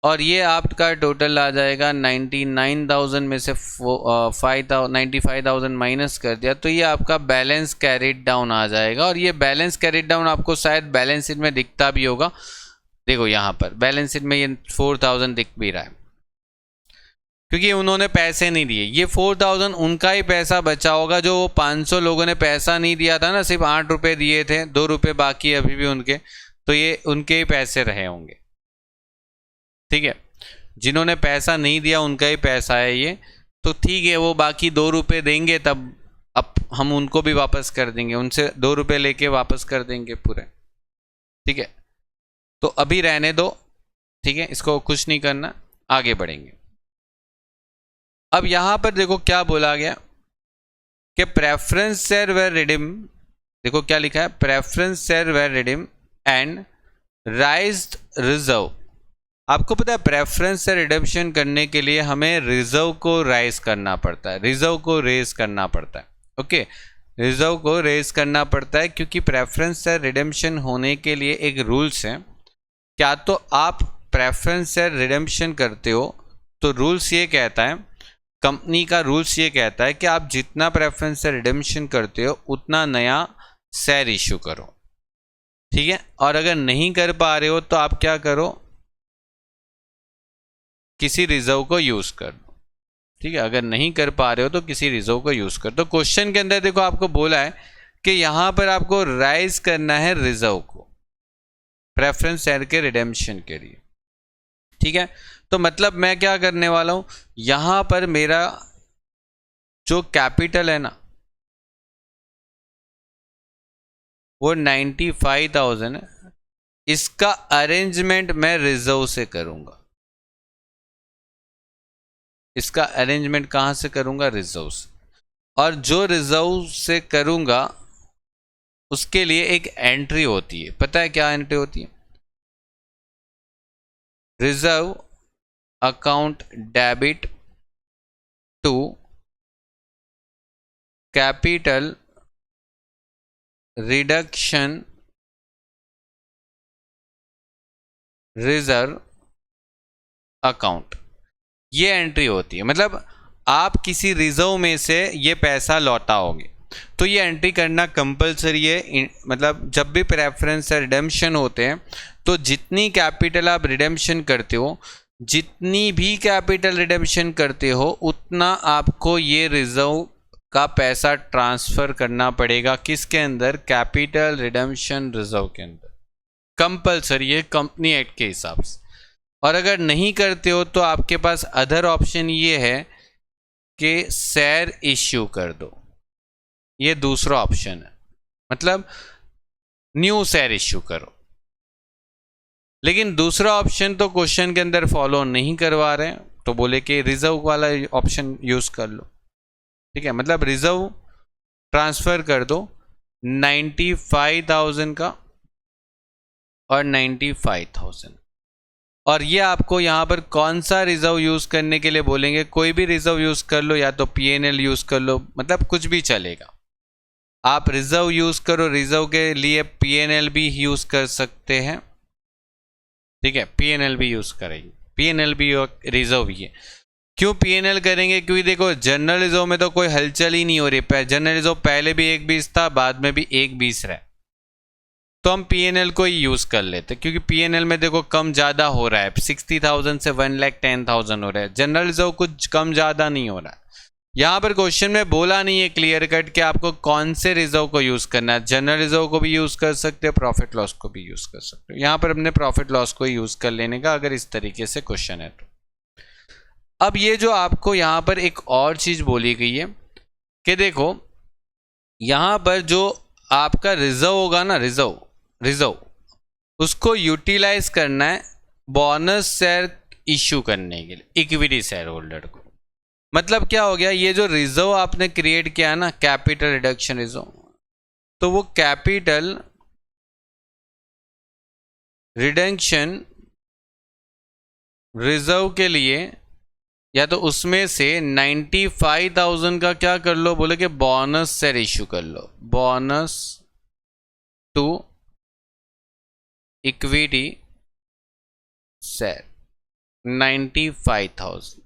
और ये आपका टोटल आ जाएगा 99,000 में से 95,000 माइनस कर दिया तो ये आपका बैलेंस कैरिड डाउन आ जाएगा। और ये बैलेंस कैरिड डाउन आपको शायद बैलेंस शीट में दिखता भी होगा। देखो यहाँ पर बैलेंस शीट में ये 4,000 दिख भी रहा है, क्योंकि उन्होंने पैसे नहीं दिए। ये 4,000 उनका ही पैसा बचा होगा, जो 500 लोगों ने पैसा नहीं दिया था ना, सिर्फ 8 रुपये दिए थे, 2 रुपये बाकी अभी भी उनके, तो ये उनके ही पैसे रहे होंगे। ठीक है, जिन्होंने पैसा नहीं दिया उनका ही पैसा है ये, तो ठीक है, वो बाकी 2 रुपये देंगे, तब अब हम उनको भी वापस कर देंगे, उनसे 2 रुपये लेके वापस कर देंगे पूरे। ठीक है, तो अभी रहने दो। ठीक है, इसको कुछ नहीं करना, आगे बढ़ेंगे। अब यहां पर देखो क्या बोला गया कि प्रेफरेंस शेयर वेर रिडीम, देखो क्या लिखा है, preference share were redeem and raised reserve. आपको पता है प्रेफरेंस से रिडेम्पशन करने के लिए हमें रिजर्व को राइज करना पड़ता है, रिजर्व को रेज करना पड़ता है। ओके, रिजर्व को रेज करना पड़ता है, क्योंकि प्रेफरेंस से रिडेम्पशन होने के लिए एक रूल्स है। क्या तो आप प्रेफरेंस से रिडेम्पशन करते हो तो रूल्स ये कहता है, कंपनी का रूल्स ये कहता है कि आप जितना प्रेफरेंस से रिडेम्पशन करते हो उतना नया शेयर इशू करो। ठीक है, और अगर नहीं कर पा रहे हो तो आप क्या करो, किसी रिजर्व को यूज कर दो। ठीक है, अगर नहीं कर पा रहे हो तो किसी रिजर्व को यूज कर दो। क्वेश्चन के अंदर देखो आपको बोला है कि यहां पर आपको राइज करना है रिजर्व को प्रेफरेंस शेयर के रिडेम्पशन के लिए। ठीक है, तो मतलब मैं क्या करने वाला हूं, यहां पर मेरा जो कैपिटल है ना वो 95,000 है, इसका अरेंजमेंट मैं रिजर्व से करूंगा। इसका अरेंजमेंट कहां से करूंगा, रिजर्व से। और जो रिजर्व से करूंगा उसके लिए एक एंट्री होती है, पता है क्या एंट्री होती है, reserve account debit to capital reduction reserve account, ये एंट्री होती है। मतलब आप किसी रिजर्व में से ये पैसा लौटाओगे तो ये एंट्री करना कंपलसरी है। मतलब जब भी प्रेफरेंस से रिडेम्पशन होते हैं तो जितनी कैपिटल आप रिडेम्पशन करते हो, जितनी भी कैपिटल रिडेम्पशन करते हो उतना आपको ये रिजर्व का पैसा ट्रांसफर करना पड़ेगा। किसके अंदर, कैपिटल रिडेम्पशन रिजर्व के अंदर, कंपलसरी है कंपनी एक्ट के हिसाब से। और अगर नहीं करते हो तो आपके पास अदर ऑप्शन ये है कि शेयर इश्यू कर दो, ये दूसरा ऑप्शन है, मतलब न्यू शेयर इश्यू करो। लेकिन दूसरा ऑप्शन तो क्वेश्चन के अंदर फॉलो नहीं करवा रहे हैं, तो बोले कि रिजर्व वाला ऑप्शन यूज कर लो। ठीक है, मतलब रिजर्व ट्रांसफर कर दो 95,000 का और 95,000। और ये आपको यहाँ पर कौन सा रिजर्व यूज करने के लिए बोलेंगे, कोई भी रिजर्व यूज कर लो, या तो पीएनएल यूज कर लो, मतलब कुछ भी चलेगा। आप रिजर्व यूज करो, रिजर्व के लिए पीएनएल भी यूज कर सकते हैं। ठीक है, पीएनएल भी यूज करेंगे, पीएनएल भी रिजर्व भी है। क्यों पीएनएल करेंगे, क्योंकि देखो जनरल रिजर्व में तो कोई हलचल ही नहीं हो रही, जनरल रिजर्व पहले भी 1/20 था, बाद में भी 1/20 रहा, तो हम पीएनएल को ही यूज कर लेते, क्योंकि पीएनएल में देखो कम ज्यादा हो रहा है, 60,000 से 1,10,000 हो रहा है, जनरल रिजर्व कुछ कम ज्यादा नहीं हो रहा है। यहाँ पर क्वेश्चन में बोला नहीं है क्लियर कट कि आपको कौन से रिजर्व को यूज करना है, जनरल रिजर्व को भी यूज कर सकते हो, प्रॉफिट लॉस को भी यूज कर सकते हो। यहाँ पर हमने प्रॉफिट लॉस को यूज कर लेने का, अगर इस तरीके से क्वेश्चन है तो। अब ये जो आपको यहाँ पर एक और चीज बोली गई है कि देखो यहाँ पर जो आपका रिजर्व होगा ना, रिजर्व उसको यूटिलाइज करना है बोनस शेयर इश्यू करने के लिए इक्विटी शेयर होल्डर को। मतलब क्या हो गया, ये जो रिजर्व आपने क्रिएट किया है ना, कैपिटल रिडक्शन रिजर्व, तो वो कैपिटल रिडक्शन रिजर्व के लिए या तो उसमें से 95,000 का क्या कर लो, बोले कि बोनस शेयर इश्यू कर लो, बोनस टू इक्विटी शेयर 95,000।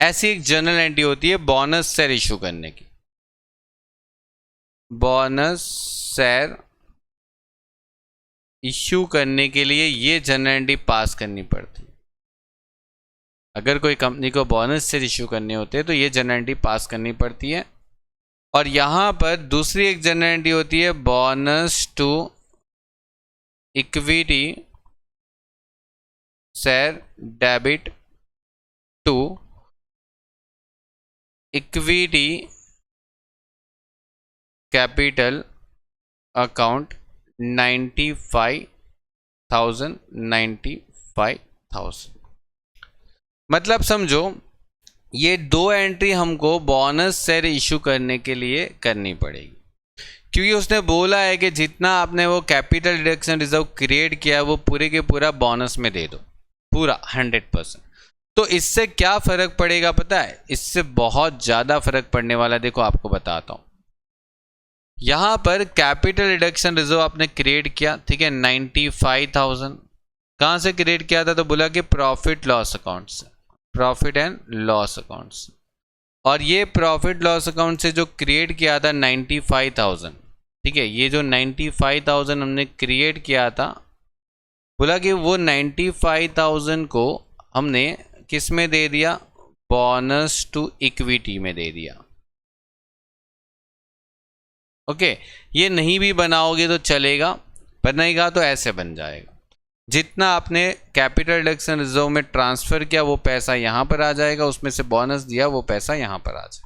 ऐसी एक जनरल एंट्री होती है बोनस शेयर इश्यू करने की। बोनस शेयर इश्यू करने के लिए ये जनरल एंट्री पास करनी पड़ती है। अगर कोई कंपनी को बोनस शेयर इश्यू करने होते हैं तो ये जनरल एंट्री पास करनी पड़ती है। और यहां पर दूसरी एक जनरल एंट्री होती है bonus to equity share debit to equity capital account 95,000। मतलब समझो ये दो एंट्री हमको बोनस शेयर इशू करने के लिए करनी पड़ेगी, क्योंकि उसने बोला है कि जितना आपने वो कैपिटल रिडक्शन रिजर्व क्रिएट किया वो पूरे के पूरा बोनस में दे दो, पूरा 100%। तो इससे क्या फर्क पड़ेगा पता है, इससे बहुत ज्यादा फर्क पड़ने वाला। देखो आपको बताता हूं, यहां पर कैपिटल रिडक्शन रिजर्व आपने क्रिएट किया, ठीक है, 95,000 कहां से क्रिएट किया था, तो बोला कि प्रॉफिट लॉस अकाउंट से, प्रॉफिट एंड लॉस अकाउंट से। और ये प्रॉफिट लॉस अकाउंट से जो क्रिएट किया था 95,000, ठीक है, ये जो 95,000 हमने क्रिएट किया था, बोला कि वो 95,000 को हमने किस में दे दिया, बोनस टू इक्विटी में दे दिया। ओके, ये नहीं भी बनाओगे तो चलेगा, बनेगा तो ऐसे बन जाएगा, जितना आपने कैपिटल रिडक्शन रिजर्व में ट्रांसफर किया वो पैसा यहां पर आ जाएगा, उसमें से बोनस दिया वो पैसा यहां पर आ जाएगा।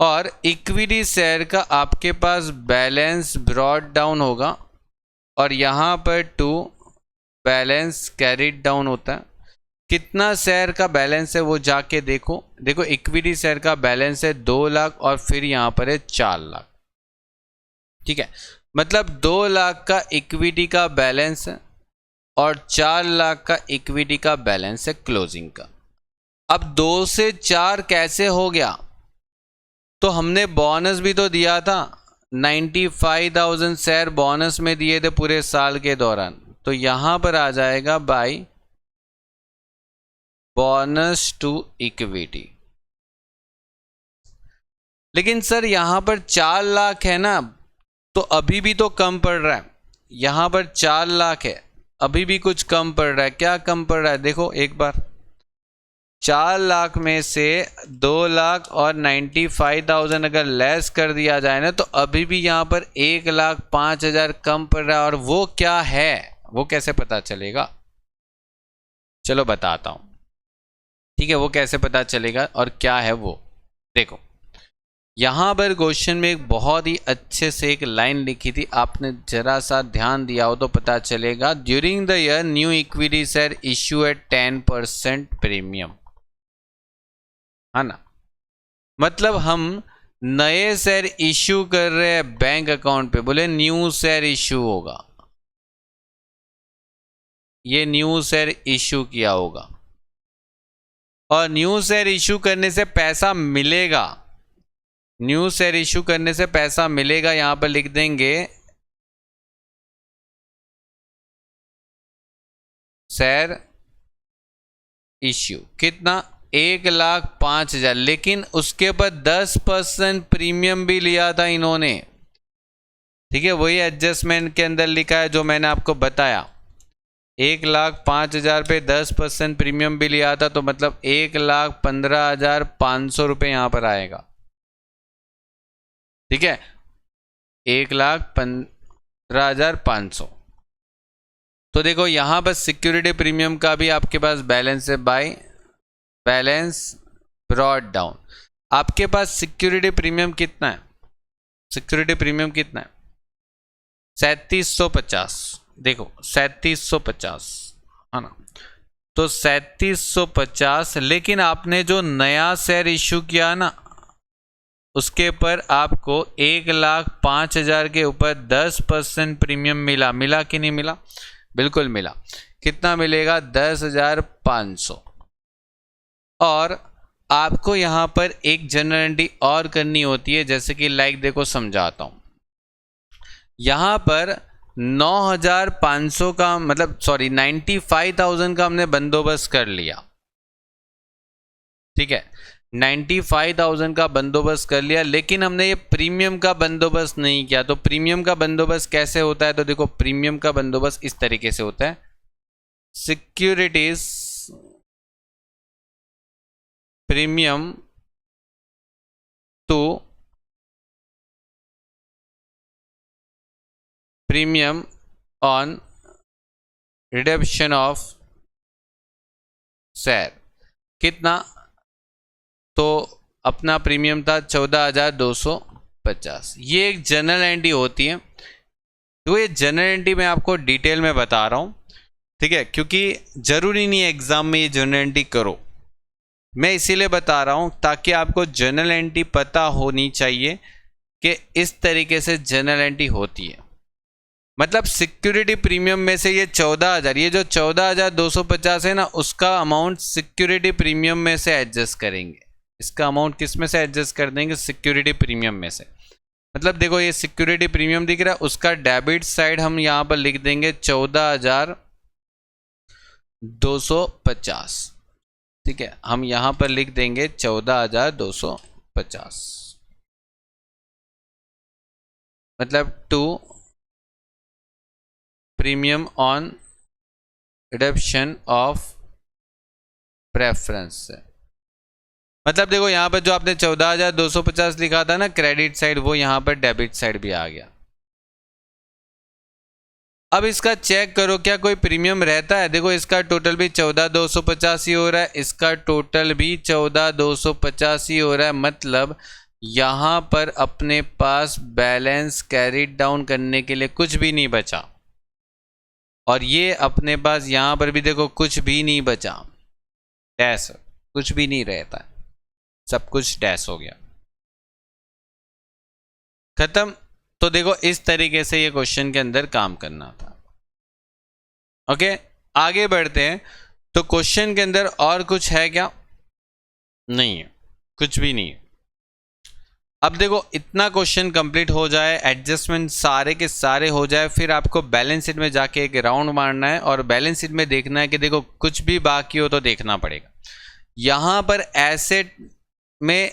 और इक्विटी शेयर का आपके पास बैलेंस ब्रॉड डाउन होगा और यहां पर टू बैलेंस कैरिड डाउन होता है। कितना शेयर का बैलेंस है वो जाके देखो, देखो इक्विटी शेयर का बैलेंस है 2 लाख और फिर यहां पर है 4 लाख, ठीक है, मतलब 2 लाख का इक्विटी का बैलेंस है और 4 लाख का इक्विटी का बैलेंस है क्लोजिंग का। अब 2 से 4 कैसे हो गया, तो हमने बोनस भी तो दिया था, 95,000 शेयर बोनस में दिए थे पूरे साल के दौरान, तो यहां पर आ जाएगा बाय बोनस टू इक्विटी। लेकिन सर यहां पर 4 लाख है ना, तो अभी भी तो कम पड़ रहा है, यहां पर 4 लाख है, अभी भी कुछ कम पड़ रहा है। क्या कम पड़ रहा है, देखो एक बार, 4 लाख में से 2 लाख और 95,000 अगर लेस कर दिया जाए ना, तो अभी भी यहां पर 1,05,000 कम पड़ रहा है। और वो क्या है, वो कैसे पता चलेगा, चलो बताता हूं, ठीक है, वो कैसे पता चलेगा और क्या है वो। देखो यहां पर क्वेश्चन में एक बहुत ही अच्छे से एक लाइन लिखी थी, आपने जरा सा ध्यान दिया हो तो पता चलेगा, during the year new equity share issue at 10% premium, है ना, मतलब हम नए शेयर इश्यू कर रहे हैं बैंक अकाउंट पे, बोले न्यू शेयर इश्यू होगा, ये न्यू शेयर इश्यू किया होगा और न्यू शेयर इश्यू करने से पैसा मिलेगा, न्यू शेयर इश्यू करने से पैसा मिलेगा। यहां पर लिख देंगे शेयर इश्यू कितना, 1,05,000, लेकिन उसके ऊपर 10% प्रीमियम भी लिया था इन्होंने, ठीक है, वही एडजस्टमेंट के अंदर लिखा है जो मैंने आपको बताया, 1,05,000 पे 10% प्रीमियम भी लिया था, तो मतलब 1,15,500 रुपये यहां पर आएगा, ठीक है, 1,15,500। तो देखो यहां पर सिक्योरिटी प्रीमियम का भी आपके पास बैलेंस है बाय बैलेंस ब्रॉड डाउन। आपके पास सिक्योरिटी प्रीमियम कितना है, सिक्योरिटी प्रीमियम कितना है, 3750, देखो 3750, है ना, तो 3750, लेकिन आपने जो नया शेयर इश्यू किया ना उसके पर आपको 1,05,000 के ऊपर 10% प्रीमियम मिला कि नहीं मिला? बिल्कुल मिला। कितना मिलेगा? 10,500। और आपको यहाँ पर एक जनरल एंट्री और करनी होती है, जैसे कि लाइक देखो समझाता हूँ। यहाँ पर 9,500 का मतलब 95,000 का हमने बंदोबस्त कर लिया, ठीक है, 95,000 का बंदोबस्त कर लिया, लेकिन हमने ये प्रीमियम का बंदोबस्त नहीं किया। तो प्रीमियम का बंदोबस्त कैसे होता है? तो देखो प्रीमियम का बंदोबस्त इस तरीके से होता है, securities premium to premium on redemption of share. कितना? तो अपना प्रीमियम था 14,250। ये एक जनरल एंट्री होती है। तो ये जनरल एंट्री मैं आपको डिटेल में बता रहा हूँ, ठीक है, क्योंकि ज़रूरी नहीं है एग्ज़ाम में ये जनरल एंट्री करो। मैं इसीलिए बता रहा हूँ ताकि आपको जनरल एंट्री पता होनी चाहिए कि इस तरीके से जनरल एंट्री होती है। मतलब सिक्योरिटी प्रीमियम में से ये 14,000, ये जो 14,250 है ना, उसका अमाउंट सिक्योरिटी प्रीमियम में से एडजस्ट करेंगे। इसका अमाउंट किस में से एडजस्ट कर देंगे? सिक्योरिटी प्रीमियम में से। मतलब देखो ये सिक्योरिटी प्रीमियम दिख रहा है, उसका डेबिट साइड हम यहाँ पर लिख देंगे 14,250, ठीक है, हम यहाँ पर लिख देंगे 14,250, मतलब to premium on redemption of preference से। मतलब देखो यहाँ पर जो आपने 14,250 लिखा था ना क्रेडिट साइड, वो यहाँ पर डेबिट साइड भी आ गया। अब इसका चेक करो क्या कोई प्रीमियम रहता है? देखो इसका टोटल भी 14,250 ही हो रहा है, इसका टोटल भी 14,250 ही हो रहा है। मतलब यहाँ पर अपने पास बैलेंस कैरी डाउन करने के लिए कुछ भी नहीं बचा, और ये अपने पास यहाँ पर भी देखो कुछ भी नहीं बचा, डैश, कुछ भी नहीं रहता, सब कुछ डैश हो गया, खत्म। तो देखो इस तरीके से ये क्वेश्चन के अंदर काम करना था। ओके, आगे बढ़ते हैं। तो क्वेश्चन के अंदर और कुछ है क्या? नहीं है, कुछ भी नहीं है। अब देखो इतना क्वेश्चन कंप्लीट हो जाए, एडजस्टमेंट सारे के सारे हो जाए, फिर आपको बैलेंस शीट में जाके एक राउंड मारना है और बैलेंस शीट में देखना है कि देखो कुछ भी बाकी हो तो देखना पड़ेगा। यहाँ पर एसेट में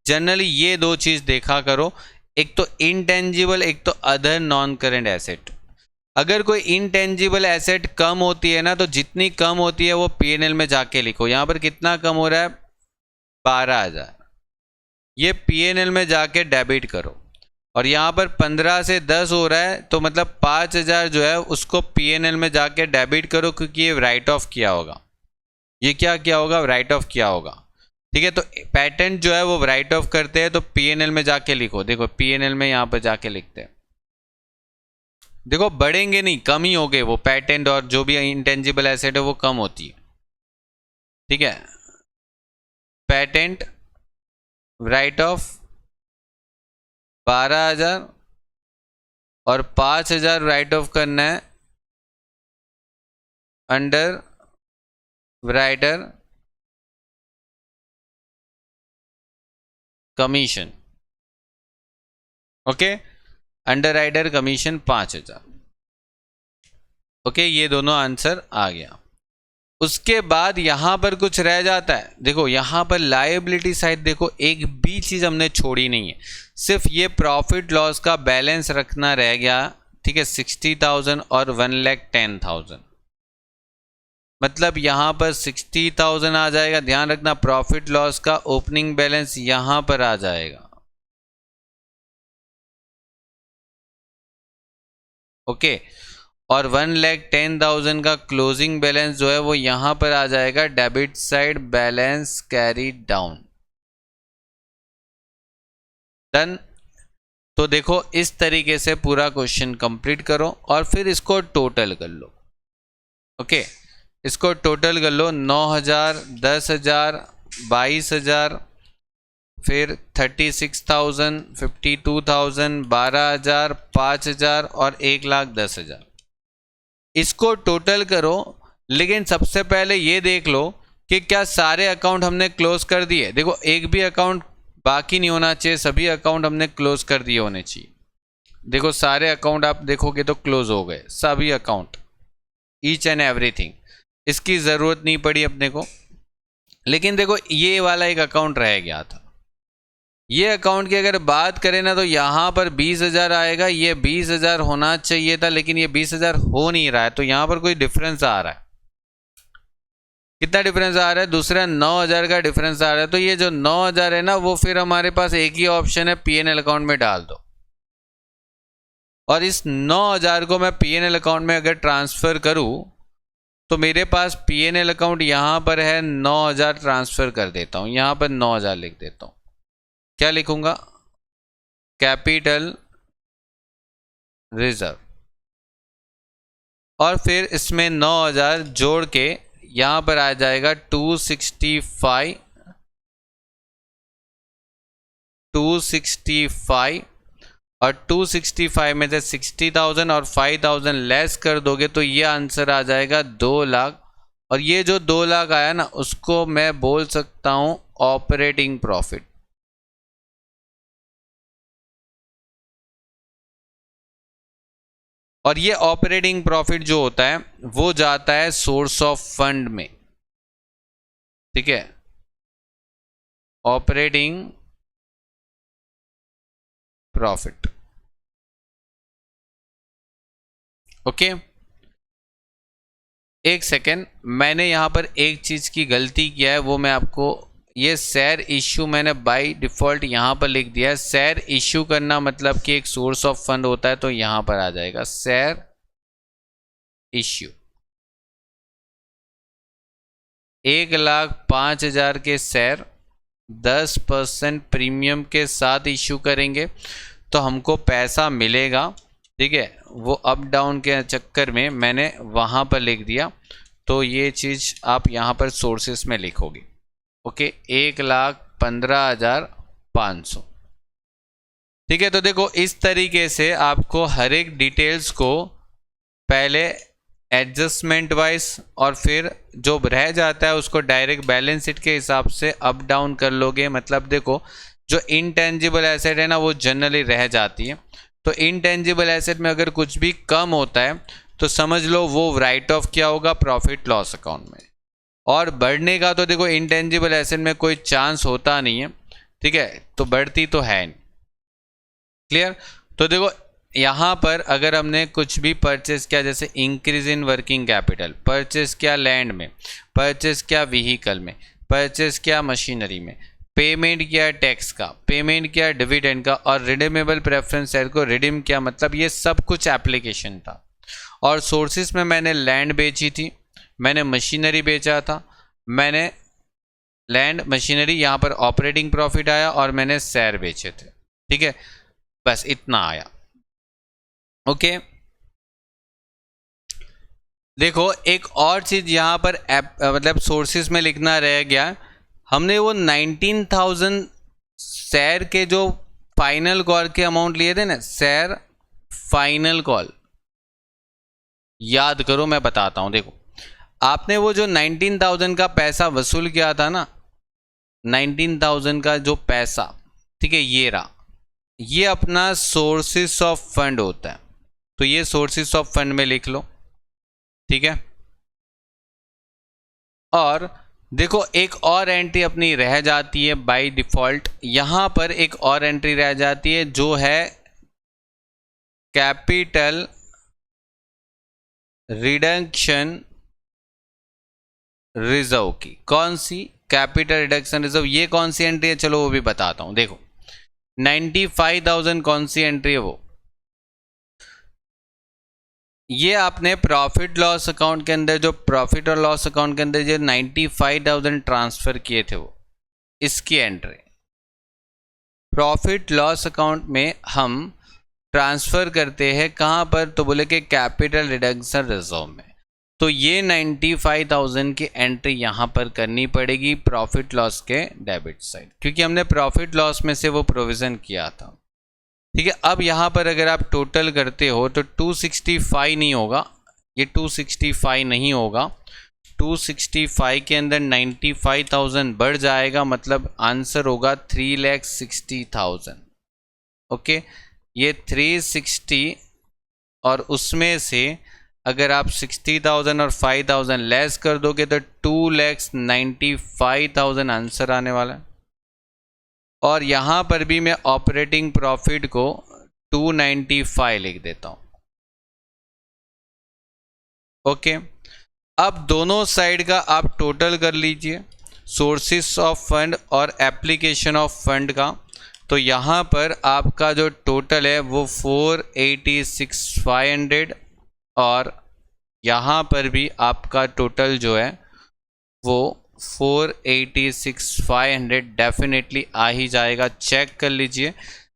जनरली ये दो चीज़ देखा करो, एक तो इनटेंजिबल, एक तो अदर नॉन करेंट एसेट। अगर कोई इनटेंजिबल एसेट कम होती है ना, तो जितनी कम होती है वो पीएनएल में जाके लिखो। यहाँ पर कितना कम हो रहा है? 12,000, ये पीएनएल में जाके डेबिट करो। और यहाँ पर 15 से 10 हो रहा है, तो मतलब 5,000 जो है उसको पीएनएल में जाके डेबिट करो, क्योंकि ये राइट ऑफ किया होगा। ये क्या किया होगा? राइट ऑफ किया होगा, ठीक है। तो पेटेंट जो है वो राइट ऑफ करते हैं, तो पीएनएल में जाके लिखो। देखो पीएनएल में यहाँ पर जाके लिखते हैं, देखो बढ़ेंगे नहीं, कम ही हो गए वो पेटेंट, और जो भी इंटेंजिबल एसेट है वो कम होती है, ठीक है। पेटेंट राइट ऑफ 12,000 और 5,000 राइट ऑफ करना है underwriter commission. Okay, underwriter commission 5,000। Okay, ये दोनों आंसर आ गया। उसके बाद यहां पर कुछ रह जाता है। देखो यहां पर लायबिलिटी साइड देखो, एक भी चीज हमने छोड़ी नहीं है, सिर्फ ये प्रॉफिट लॉस का बैलेंस रखना रह गया, ठीक है, 60,000 और 1,10,000। मतलब यहां पर 60,000 आ जाएगा। ध्यान रखना प्रॉफिट लॉस का ओपनिंग बैलेंस यहां पर आ जाएगा। ओके, और 1,10,000 का क्लोजिंग बैलेंस जो है वो यहां पर आ जाएगा, debit side balance carry down. Done. तो देखो इस तरीके से पूरा क्वेश्चन कंप्लीट करो और फिर इसको टोटल कर लो। ओके, इसको टोटल कर लो, 9,000, 10,000, 22,000, फिर 36,000, 52,000, 12,000, 5,000 और 1,10,000। इसको टोटल करो, लेकिन सबसे पहले ये देख लो कि क्या सारे अकाउंट हमने क्लोज कर दिए। देखो एक भी अकाउंट बाकी नहीं होना चाहिए, सभी अकाउंट हमने क्लोज कर दिए होने चाहिए। देखो सारे अकाउंट आप देखोगे तो क्लोज हो गए, सभी अकाउंट, ईच एंड एवरीथिंग। इसकी ज़रूरत नहीं पड़ी अपने को। लेकिन देखो ये वाला एक अकाउंट रह गया था। ये अकाउंट की अगर बात करें ना तो यहाँ पर 20,000 आएगा, ये 20,000 होना चाहिए था, लेकिन ये 20,000 हो नहीं रहा है। तो यहाँ पर कोई डिफरेंस आ रहा है। कितना डिफरेंस आ रहा है? दूसरा 9,000 का डिफरेंस आ रहा है। तो ये जो 9,000 है ना, वो फिर हमारे पास एक ही ऑप्शन है, पीएनएल अकाउंट में डाल दो। और इस 9,000 को मैं पीएनएल अकाउंट में अगर ट्रांसफ़र करूँ तो मेरे पास पीएनएल अकाउंट यहाँ पर है, 9,000 ट्रांसफ़र कर देता हूँ। यहाँ पर 9,000 लिख देता हूँ। क्या लिखूंगा? Capital reserve. और फिर इसमें 9,000 जोड़ के यहाँ पर आ जाएगा 265 और 265 में से 60,000 और 5,000 लेस कर दोगे तो ये आंसर आ जाएगा 2 लाख। और ये जो 2 लाख आया ना, उसको मैं बोल सकता हूँ ऑपरेटिंग प्रॉफिट। और ये ऑपरेटिंग प्रॉफिट जो होता है वो जाता है सोर्स ऑफ फंड में। ठीक है, ऑपरेटिंग प्रॉफिट। ओके, एक सेकेंड, मैंने यहां पर एक चीज की गलती किया है, वो मैं आपको, ये शेयर इश्यू मैंने बाय डिफॉल्ट यहां पर लिख दिया है। शेयर इश्यू करना मतलब कि एक सोर्स ऑफ फंड होता है, तो यहां पर आ जाएगा शेयर इश्यू। 1,05,000 के शेयर 10% प्रीमियम के साथ इश्यू करेंगे तो हमको पैसा मिलेगा। ठीक है, वो अप डाउन के चक्कर में मैंने वहाँ पर लिख दिया, तो ये चीज़ आप यहाँ पर सोर्सेस में लिखोगे। ओके, 1,15,500। ठीक है, तो देखो इस तरीके से आपको हर एक डिटेल्स को पहले एडजस्टमेंट वाइज और फिर जो रह जाता है उसको डायरेक्ट बैलेंस शीट के हिसाब से अप डाउन कर लोगे। मतलब देखो जो इनटेंजिबल एसेट है ना, वो जनरली रह जाती है। तो इनटेंजिबल एसेट में अगर कुछ भी कम होता है तो समझ लो वो राइट ऑफ क्या होगा, प्रॉफिट लॉस अकाउंट में। और बढ़ने का तो देखो इनटेंजिबल एसेट में कोई चांस होता नहीं है। ठीक है, तो बढ़ती तो है नहीं। क्लियर? तो देखो यहाँ पर अगर हमने कुछ भी परचेस किया, जैसे increase in working capital, purchase किया लैंड में, परचेस किया व्हीकल में, परचेस किया मशीनरी में, पेमेंट किया टैक्स का, पेमेंट किया डिविडेंड का, और रिडीमेबल प्रेफरेंस शेयर को रिडीम किया, मतलब ये सब कुछ एप्लीकेशन था। और सोर्सेस में मैंने लैंड बेची थी, मैंने मशीनरी बेचा था, मैंने लैंड मशीनरी, यहाँ पर ऑपरेटिंग प्रॉफिट आया, और मैंने शेयर बेचे थे। ठीक है, बस इतना आया। ओके, देखो एक और चीज यहाँ पर मतलब सोर्सेस में लिखना रह गया, हमने वो 19,000 शेयर के जो फाइनल कॉल के अमाउंट लिए थे ना, शेयर फाइनल कॉल, याद करो मैं बताता हूँ। देखो आपने वो जो 19,000 का पैसा वसूल किया था ना, 19,000 का जो पैसा, ठीक है, ये रहा, ये अपना सोर्सेस ऑफ फंड होता है। तो ये सोर्सेस ऑफ फंड में लिख लो। ठीक है, और देखो एक और एंट्री अपनी रह जाती है बाय डिफॉल्ट। यहां पर एक और एंट्री रह जाती है जो है कैपिटल रिडक्शन रिजर्व की। कौन सी? Capital reduction reserve. ये कौन सी एंट्री है, चलो वो भी बताता हूं। देखो 95,000 कौन सी एंट्री है? वो ये आपने प्रॉफिट लॉस अकाउंट के अंदर, जो प्रॉफिट और लॉस अकाउंट के अंदर जो 95,000 ट्रांसफर किए थे, वो इसकी एंट्री प्रॉफिट लॉस अकाउंट में हम ट्रांसफर करते हैं। कहां पर? तो बोले कि कैपिटल रिडक्शन रिजर्व में। तो ये 95,000 की एंट्री यहाँ पर करनी पड़ेगी प्रॉफिट लॉस के डेबिट साइड, क्योंकि हमने प्रॉफिट लॉस में से वो प्रोविज़न किया था। ठीक है, अब यहाँ पर अगर आप टोटल करते हो तो 265 नहीं होगा, ये 265 नहीं होगा, 265 के अंदर 95,000 बढ़ जाएगा, मतलब आंसर होगा 3,60,000। ओके, ये 360 और उसमें से अगर आप 60,000 और 5,000 लेस कर दोगे तो 2,95,000 आंसर आने वाला है। और यहाँ पर भी मैं ऑपरेटिंग प्रॉफिट को 295 लिख देता हूँ। ओके, अब दोनों साइड का आप टोटल कर लीजिए, सोर्सेस ऑफ फंड और एप्लीकेशन ऑफ फंड का। तो यहाँ पर आपका जो टोटल है वो 486,500 और यहाँ पर भी आपका टोटल जो है वो 486,500 डेफिनेटली आ ही जाएगा, चेक कर लीजिए।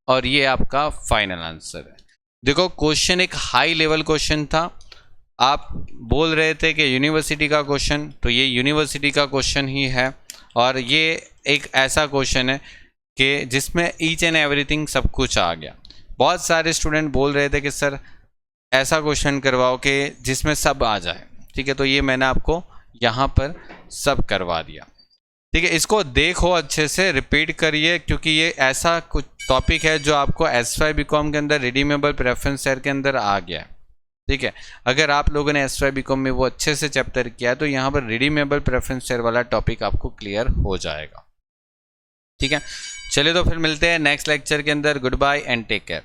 और ये आपका फाइनल आंसर है। देखो, क्वेश्चन एक हाई लेवल क्वेश्चन था, आप बोल रहे थे कि यूनिवर्सिटी का क्वेश्चन, तो ये यूनिवर्सिटी का क्वेश्चन ही है। और ये एक ऐसा क्वेश्चन है कि जिसमें ईच एंड एवरीथिंग सब कुछ आ गया। बहुत सारे स्टूडेंट बोल रहे थे कि सर ऐसा क्वेश्चन करवाओ कि जिसमें सब आ जाए। ठीक है, तो ये मैंने आपको यहाँ पर सब करवा दिया। ठीक है, इसको देखो अच्छे से, रिपीट करिए, क्योंकि ये ऐसा कुछ टॉपिक है जो आपको SY BCom के अंदर रिडीमेबल प्रेफरेंस शेयर के अंदर आ गया है। ठीक है, अगर आप लोगों ने SY BCom में वो अच्छे से चैप्टर किया तो यहाँ पर रिडीमेबल प्रेफरेंस शेयर वाला टॉपिक आपको क्लियर हो जाएगा। ठीक है, चलिए तो फिर मिलते हैं नेक्स्ट लेक्चर के अंदर। Goodbye and take care.